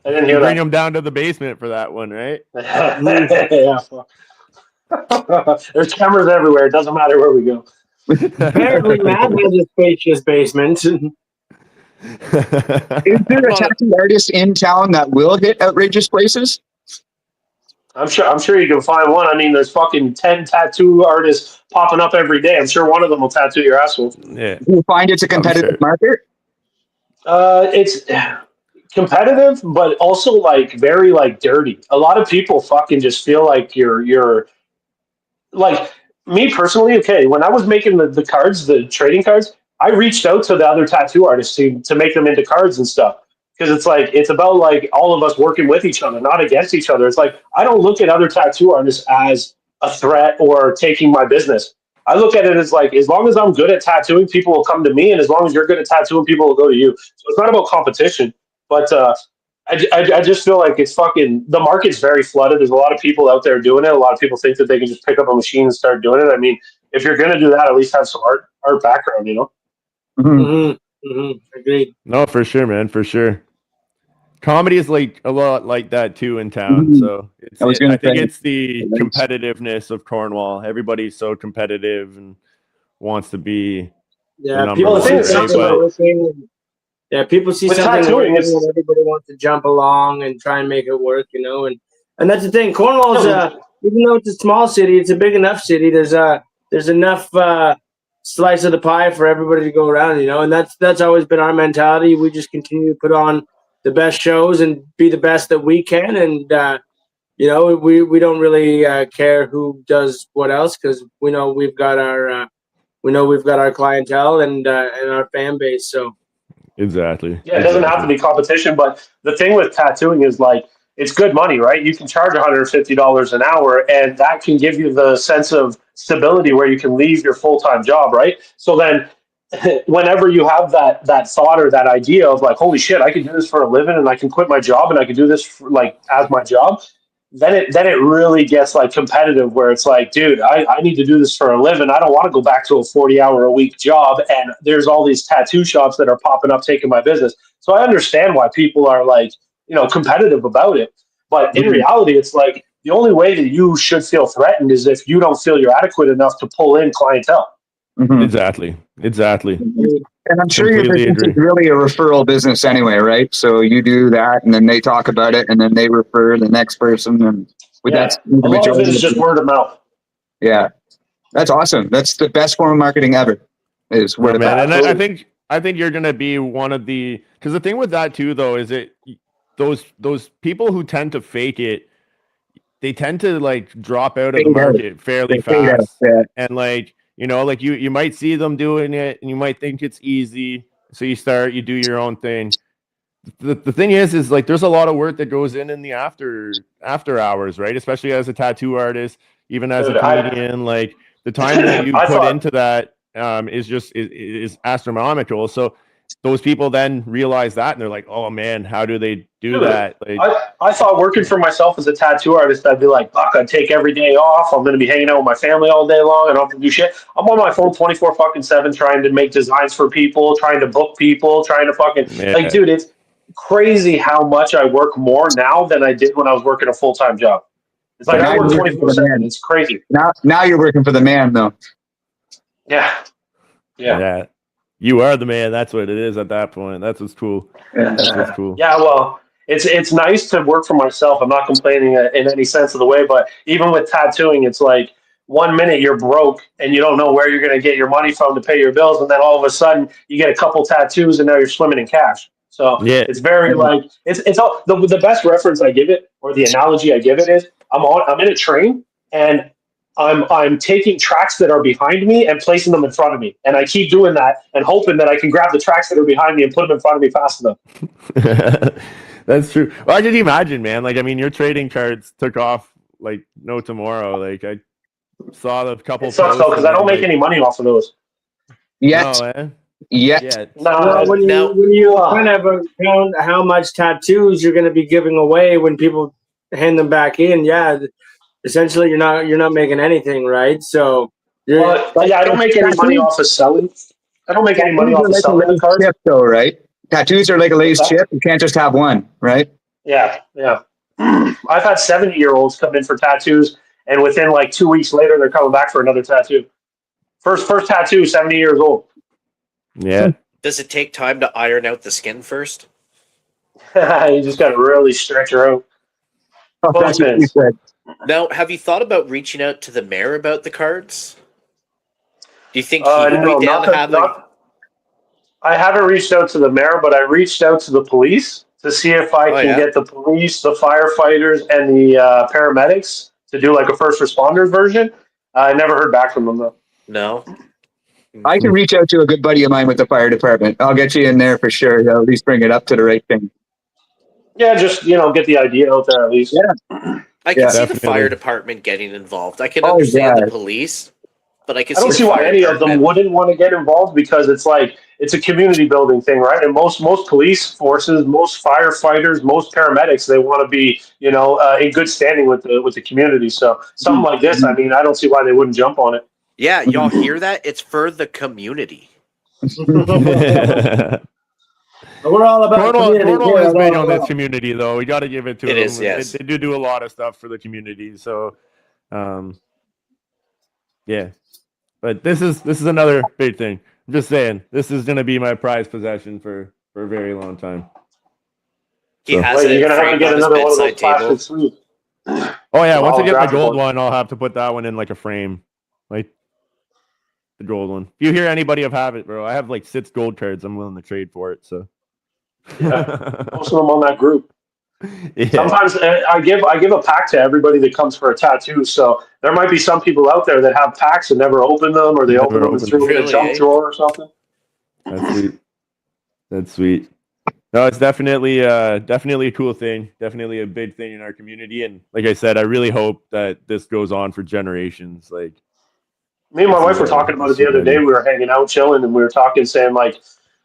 I didn't hear Bring that. them down to the basement for that one, right? Yeah. There's cameras everywhere. It doesn't matter where we go. Apparently, Matt has a spacious basement. Is there a tattoo artist in town that will hit outrageous places? I'm sure you can find one. I mean, there's fucking 10 tattoo artists popping up every day. I'm sure one of them will tattoo your asshole. Yeah. Do you find it's a competitive market? It's competitive, but also like very like dirty. A lot of people fucking just feel like you're like me personally. Okay, when I was making the cards, the trading cards, I reached out to the other tattoo artists to make them into cards and stuff. Because it's about like all of us working with each other, not against each other. It's like I don't look at other tattoo artists as a threat or taking my business. I look at it as like as long as I'm good at tattooing, people will come to me, and as long as you're good at tattooing, people will go to you. So it's not about competition, but I just feel like it's fucking the market's very flooded. There's a lot of people out there doing it. A lot of people think that they can just pick up a machine and start doing it. I mean, if you're gonna do that, at least have some art background, Agreed. No, for sure, man, for sure. Comedy is like a lot like that too in town. So I think it's the competitiveness of Cornwall. Everybody's so competitive, and wants to be Yeah, number people Well, the see thing one, is, right? something But working. Yeah, people see with something tattooing, working, it's and everybody wants to jump along and try and make it work, and that's the thing. Cornwall's, even though it's a small city, it's a big enough city. There's enough slice of the pie for everybody to go around, and that's always been our mentality. We just continue to put on the best shows and be the best that we can, and we don't really care who does what else because we know we've got our clientele and our fan base. So exactly. Yeah, it doesn't have to be competition, but the thing with tattooing is like it's good money, right? You can charge $150 an hour, and that can give you the sense of stability where you can leave your full time job, right? So then, whenever you have that thought or that idea of like, holy shit, I can do this for a living, and I can quit my job, and I can do this for, like as my job, then it really gets like competitive where it's like, dude, I need to do this for a living. I don't want to go back to a 40-hour-a-week job. And there's all these tattoo shops that are popping up taking my business. So I understand why people are like, competitive about it. But in reality, it's like the only way that you should feel threatened is if you don't feel you're adequate enough to pull in clientele. Exactly. And I'm sure your Completely business is agree. really a referral business anyway, right? So you do that, and then they talk about it, and then they refer the next person, and that's the A lot of it majority is just word of mouth. Yeah, that's awesome. That's the best form of marketing ever. Is word No, of man, mouth. and I think you're gonna be one of the because the thing with that too though is those people who tend to fake it, they tend to like drop out of the Fade out. market fairly They fade out. fast, Yeah. and like like you might see them doing it and you might think it's easy, so you do your own thing. The thing is like there's a lot of work that goes in the after hours, right? Especially as a tattoo artist, even as a Dude, comedian, like the time that you I put thought into that is astronomical. So those people then realize that and they're like, oh man, how do they do Dude, that? Like, I thought working for myself as a tattoo artist, I'd be like, fuck, I'd take every day off. I'm going to be hanging out with my family all day long. I don't have to do shit. I'm on my phone 24/7 trying to make designs for people, trying to book people, trying to fucking, like, yeah, dude, it's crazy how much I work more now than I did when I was working a full time job. It's like Now I you're work working for the 24/7. man. It's crazy. Now you're working for the man, though. Yeah. yeah, you are the man. That's what it is at that point. That's what's cool. That's what's cool. Yeah, well, it's nice to work for myself. I'm not complaining in any sense of the way, but even with tattooing, it's like 1 minute you're broke and you don't know where you're going to get your money from to pay your bills, and then all of a sudden you get a couple tattoos and now you're swimming in cash. So Yeah. it's very like it's all the best reference I give it or the analogy I give it is I'm in a train and I'm taking tracks that are behind me and placing them in front of me, and I keep doing that and hoping that I can grab the tracks that are behind me and put them in front of me fast enough. That's true. Well, I can imagine, man. Like, I mean, your trading cards took off like no tomorrow. Like, I saw the couple It sucks posts though because and I then, don't make like, any money off of those. Yet, no, eh? yet. Nah, Well, when you kind of count how much tattoos you're going to be giving away when people hand them back in, essentially you're not making anything, right? So I don't make any money off of selling. I don't make any money Tattoos off are of like a selling the lace cards. chip, though, right? Tattoos are like a lace What's that? chip. You can't just have one, right? Yeah. I've had 70-year-olds come in for tattoos, and within like 2 weeks later, they're coming back for another tattoo. First tattoo, 70 years old. Yeah. Does it take time to iron out the skin first? You just got to really stretch her out. Oh, that's what you said. Now, have you thought about reaching out to the mayor about the cards? Do you think he would No, be down to having? I haven't reached out to the mayor, but I reached out to the police to see if I can get the police, the firefighters, and the paramedics to do like a first responders version. I never heard back from them though. No. I can reach out to a good buddy of mine with the fire department. I'll get you in there for sure. I'll at least bring it up to the right thing. Yeah, just get the idea out there at least. Yeah. I can see the fire department getting involved. I can understand the police, but I can I don't see the why fire any of them department. wouldn't want to get involved because it's like it's a community building thing, right? And most police forces, most firefighters, most paramedics, they want to be in good standing with the community. So something like this, I mean, I don't see why they wouldn't jump on it. Yeah, y'all hear that? It's for the community. We're all about Cornwall is big on this community, though. We got to give it to them. Is, yes. They do a lot of stuff for the community. So, yeah. But this is another big thing. I'm just saying, this is going to be my prized possession for a very long time. He So- has Wait, it you're gonna have to framed get on his another one of those bedside table. plastic sleeves. Oh yeah, once I get my holographic gold one. one, I'll have to put that one in like a frame, like the gold one. If you hear anybody have it, bro, I have like 6 gold cards. I'm willing to trade for it. So Yeah, post them on that group. yeah, Sometimes I give a pack to everybody that comes for a tattoo. So there might be some people out there that have packs and never open them, or they open them and threw them in a Really, junk eh? drawer or something. that's sweet. That's sweet. No, it's definitely definitely a cool thing. Definitely a big thing in our community. And like I said, I really hope that this goes on for generations. Like Me and my this wife is, were talking about it this the is other day. ready. We were hanging out, chilling, and we were talking, saying like,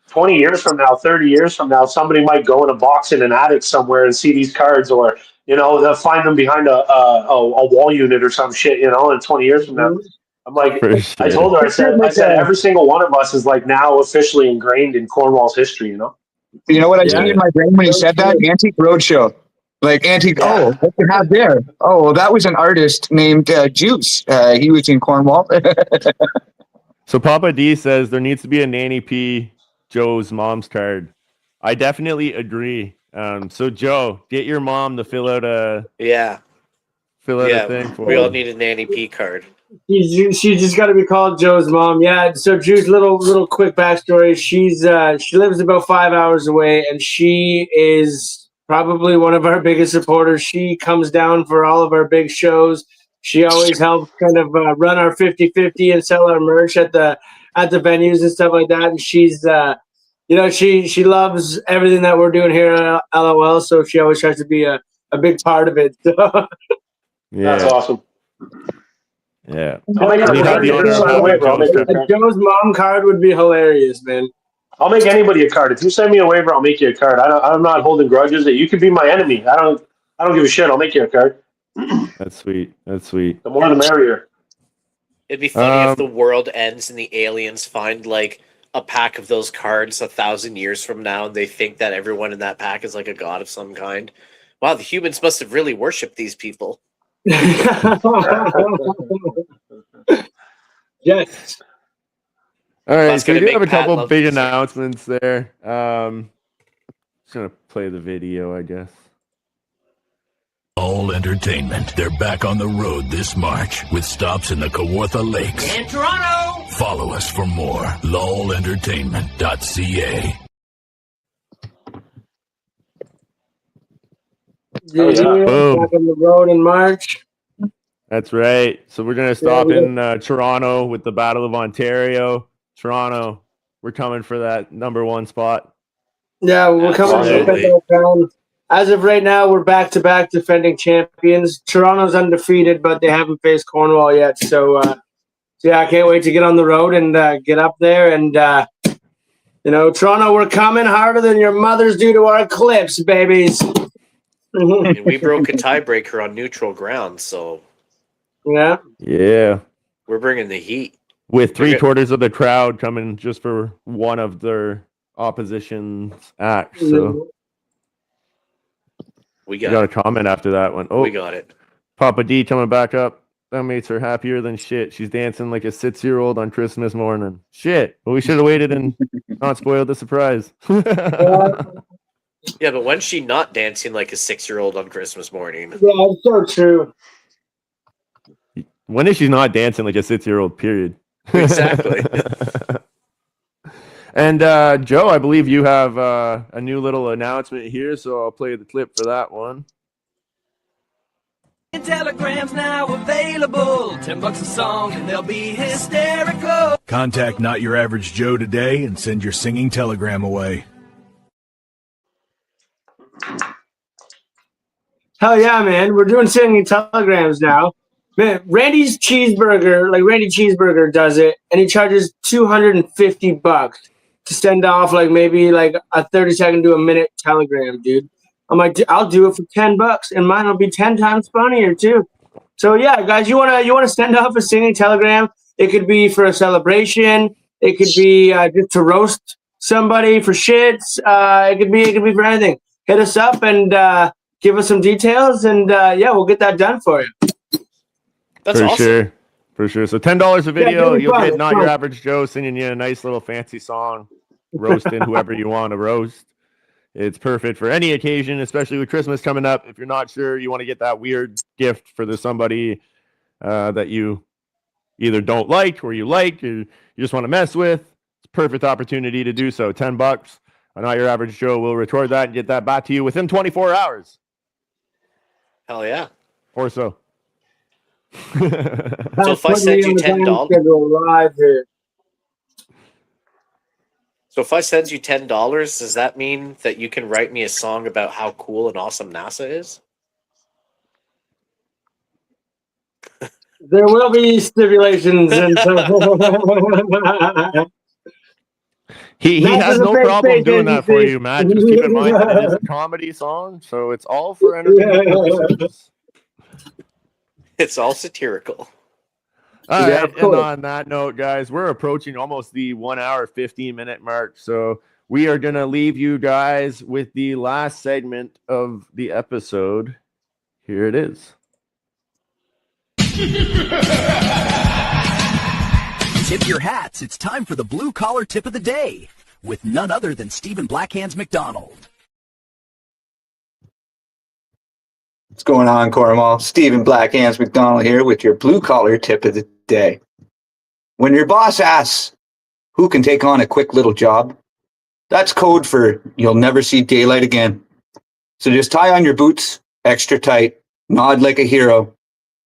20 years from now, 30 years from now, somebody might go in a box in an attic somewhere and see these cards, or they'll find them behind a wall unit or some shit. And 20 years from now, I'm like, For I sure. told her, I said, every single one of us is like now officially ingrained in Cornwall's history. You know what I Yeah. see in my brain when he said that? Antique Roadshow. Like antique. Yeah. Oh, what you have there? Oh, well, that was an artist named Juice. He was in Cornwall. So Papa D says there needs to be a Nanny P Joe's mom's card. I definitely agree. So Joe, get your mom to fill out a Yeah, thing for we all you. need a Nanny P card. She just got to be called Joe's mom. Yeah. So Drew's little quick backstory. She lives about 5 hours away, and she is probably one of our biggest supporters. She comes down for all of our big shows. She always helps kind of run our 50-50 and sell our merch at the venues and stuff like that. And she's she loves everything that we're doing here at LOL. So she always tries to be a big part of it. So. That's awesome. Yeah. I'll make her We a have card. the If you honor of send a having waiver, I'll make her a A card. Joe's mom card would be hilarious, man. I'll make anybody a card. If you send me a waiver, I'll make you a card. I'm not holding grudges. You could be my enemy. I don't give a shit. I'll make you a card. That's sweet. That's sweet. The more the merrier. It'd be funny if the world ends and the aliens find like a pack of those cards 1,000 years from now, and they think that everyone in that pack is like a god of some kind. Wow, the humans must have really worshipped these people. Yes. All right, That's so we gonna do have a make Pat couple love big this. announcements there. Just gonna play the video, I guess. All Entertainment. They're back on the road this March with stops in the Kawartha Lakes. In Toronto! Follow us for more. lolentertainment.ca. Boom. Back on the road in March. That's right. So we're gonna stop in Toronto with the Battle of Ontario. Toronto, we're coming for that #1 spot. Yeah, we're coming to defend our crown. As of right now, we're back-to-back defending champions. Toronto's undefeated, but they haven't faced Cornwall yet. So yeah, I can't wait to get on the road and get up there. And Toronto, we're coming harder than your mothers do to our clips, babies. And we broke a tiebreaker on neutral ground, so yeah, we're bringing the heat. With 3/4 of the crowd coming just for one of their opposition's acts. So we got a comment after that one. Oh, we got it. Papa D coming back up. That makes her happier than shit. She's dancing like a 6-year-old on Christmas morning. Shit. Well, we should have waited and not spoiled the surprise. Yeah, but when's she not dancing like a 6-year-old on Christmas morning? Yeah, it's so true. When is she not dancing like a 6-year-old, period? Exactly. And Joe, I believe you have a new little announcement here, so I'll play the clip for that one. Telegrams now available. $10 a song and they'll be hysterical. Contact Not Your Average Joe today and send your singing telegram away. Hell yeah, man. We're doing singing telegrams now. Man, Randy Cheeseburger does it, and he charges $250 to send off maybe a 30-second to a minute telegram, dude. I'm like, I'll do it for $10, and mine will be 10 times funnier too. So yeah, guys, you wanna send off a singing telegram? It could be for a celebration. It could be just to roast somebody for shits. It could be for anything. Hit us up and give us some details, and we'll get that done for you. That's for awesome. sure. For sure. So $10 a video, it'll be you'll fun, get it's Not fun. Your Average Joe singing you a nice little fancy song, roasting whoever you want to roast. It's perfect for any occasion, especially with Christmas coming up. If you're not sure, you want to get that weird gift for somebody that you either don't like or you just want to mess with. It's a perfect opportunity to do so. $10. Not Your Average Joe will record that and get that back to you within 24 hours. Hell yeah. Or so. So if I send you $10, live here. so if I send you $10, does that mean that you can write me a song about how cool and awesome NASA is? There will be stipulations and He has no problem doing that for you, Matt. Just keep in mind that it is a comedy song, so it's all for entertainment purposes. It's all satirical. All Yeah, right, and on that note, guys, we're approaching almost the 1 hour, 15-minute mark. So we are going to leave you guys with the last segment of the episode. Here it is. Tip your hats. It's time for the blue collar tip of the day with none other than Stephen Blackhands McDonald. What's going on, Cornwall? Stephen Blackhands McDonald here with your blue collar tip of the day. When your boss asks who can take on a quick little job, that's code for you'll never see daylight again. So just tie on your boots extra tight, nod like a hero,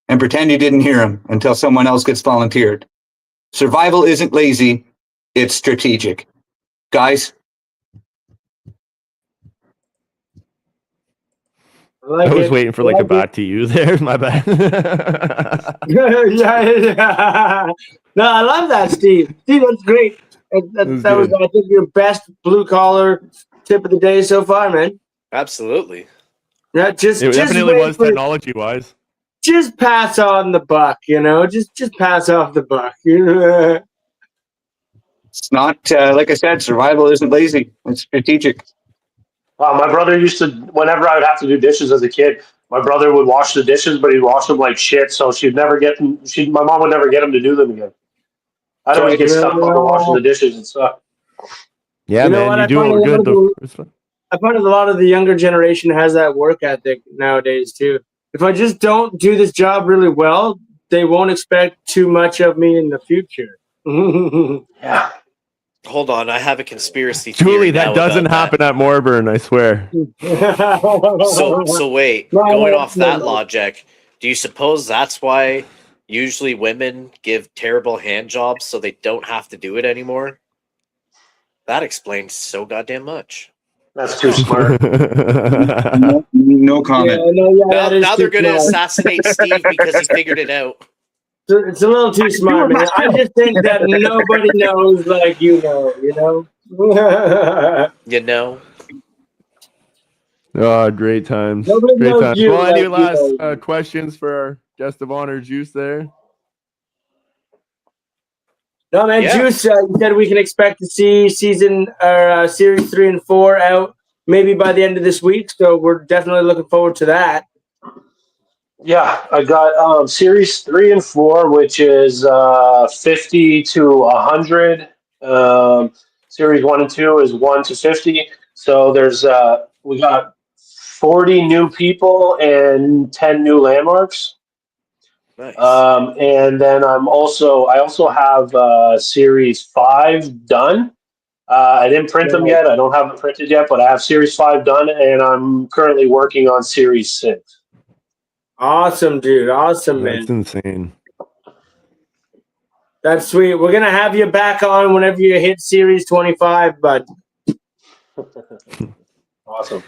and pretend you didn't hear him until someone else gets volunteered. Survival isn't lazy, it's strategic. Guys, I was waiting for like a back to you there. My bad. yeah. No, I love that, Steve. Steve, that's great. That was, I think, your best blue collar tip of the day so far, man. Absolutely. Yeah, it definitely was technology wise. Just pass on the buck, Just pass off the buck. it's not, like I said, survival isn't lazy, it's strategic. My brother used to, whenever I would have to do dishes as a kid, my brother would wash the dishes, but he'd wash them like shit. So my mom would never get him to do them again. I'd always get stuck fucking washing the dishes and stuff. Yeah, man, you do it good. I find a lot of the younger generation has that work ethic nowadays too. If I just don't do this job really well, they won't expect too much of me in the future. Yeah. Hold on, I have a conspiracy theory. Julie, that doesn't happen at Morburn, I swear. So wait, going off that logic, do you suppose that's why usually women give terrible hand jobs so they don't have to do it anymore? That explains so goddamn much. That's too smart. No comment. Now they're going to assassinate Steve because he figured it out. It's a little too smart, man. I just think that nobody knows like you know. Oh, great times. Nobody Great knows times. you Well, like any last questions for our guest of honor, Juice, there? No, man, Yeah. Juice, you said we can expect to see series 3 and 4 out maybe by the end of this week. So we're definitely looking forward to that. Yeah, I got series 3 and 4, which is 50 to 100. Series 1 and 2 is 1 to 50. So we got 40 new people and 10 new landmarks. Nice. And then I also have series 5 done. I didn't print them yet. I don't have them printed yet, but I have series 5 done, and I'm currently working on series 6. Awesome, dude. Awesome, man. That's insane. That's sweet. We're going to have you back on whenever you hit series 25, bud. Awesome.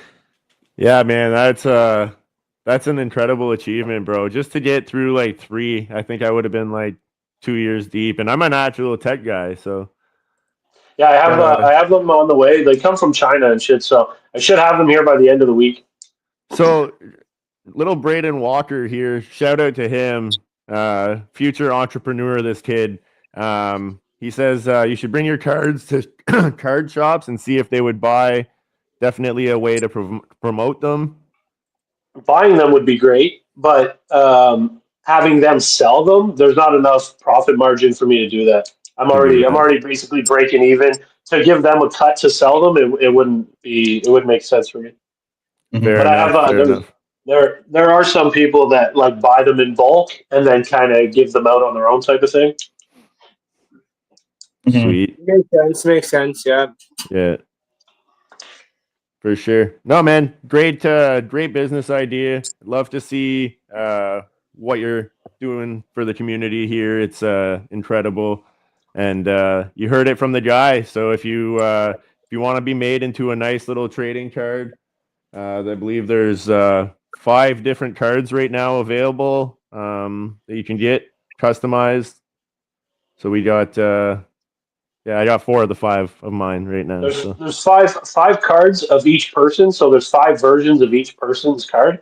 Yeah, man, that's an incredible achievement, bro. Just to get through like 3, I think I would have been like 2 years deep, and I'm a natural tech guy, so. Yeah, I have them on the way. They come from China and shit, so I should have them here by the end of the week. So, little Braden Walker here, shout out to him, future entrepreneur, this kid. He says you should bring your cards to card shops and see if they would buy. Definitely a way to promote them. Buying them would be great, but having them sell them, there's not enough profit margin for me to do that. I'm already basically breaking even. To give them a cut to sell them, it wouldn't make sense for me. Fair But enough. I have Fair enough. there are some people that like buy them in bulk and then kind of give them out on their own type of thing. Sweet. Makes sense. Yeah. Yeah. For sure. No, man. Great business idea. Love to see what you're doing for the community here. It's incredible. And you heard it from the guy. So if you want to be made into a nice little trading card, I believe there's 5 different cards right now available that you can get customized. So we got I got 4 of the 5 of mine right now. There's five cards of each person, so there's 5 versions of each person's card.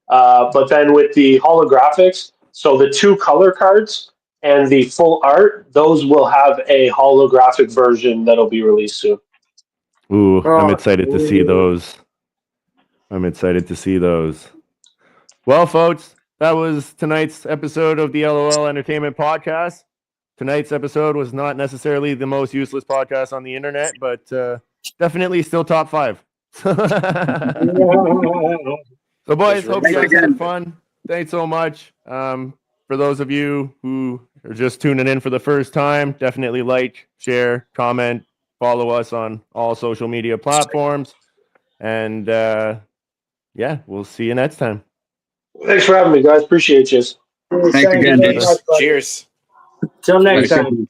But then with the holographics, so the 2 color cards and the full art, those will have a holographic version that'll be released soon. Ooh, I'm excited to see those. Well, folks, that was tonight's episode of the LOL Entertainment Podcast. Tonight's episode was not necessarily the most useless podcast on the internet, but definitely still top 5. So, boys, hope you guys had fun. Thanks so much. For those of you who are just tuning in for the first time, definitely like, share, comment, follow us on all social media platforms. And we'll see you next time. Thanks for having me, guys. Appreciate you. Thanks again, dude. Cheers. Till next time.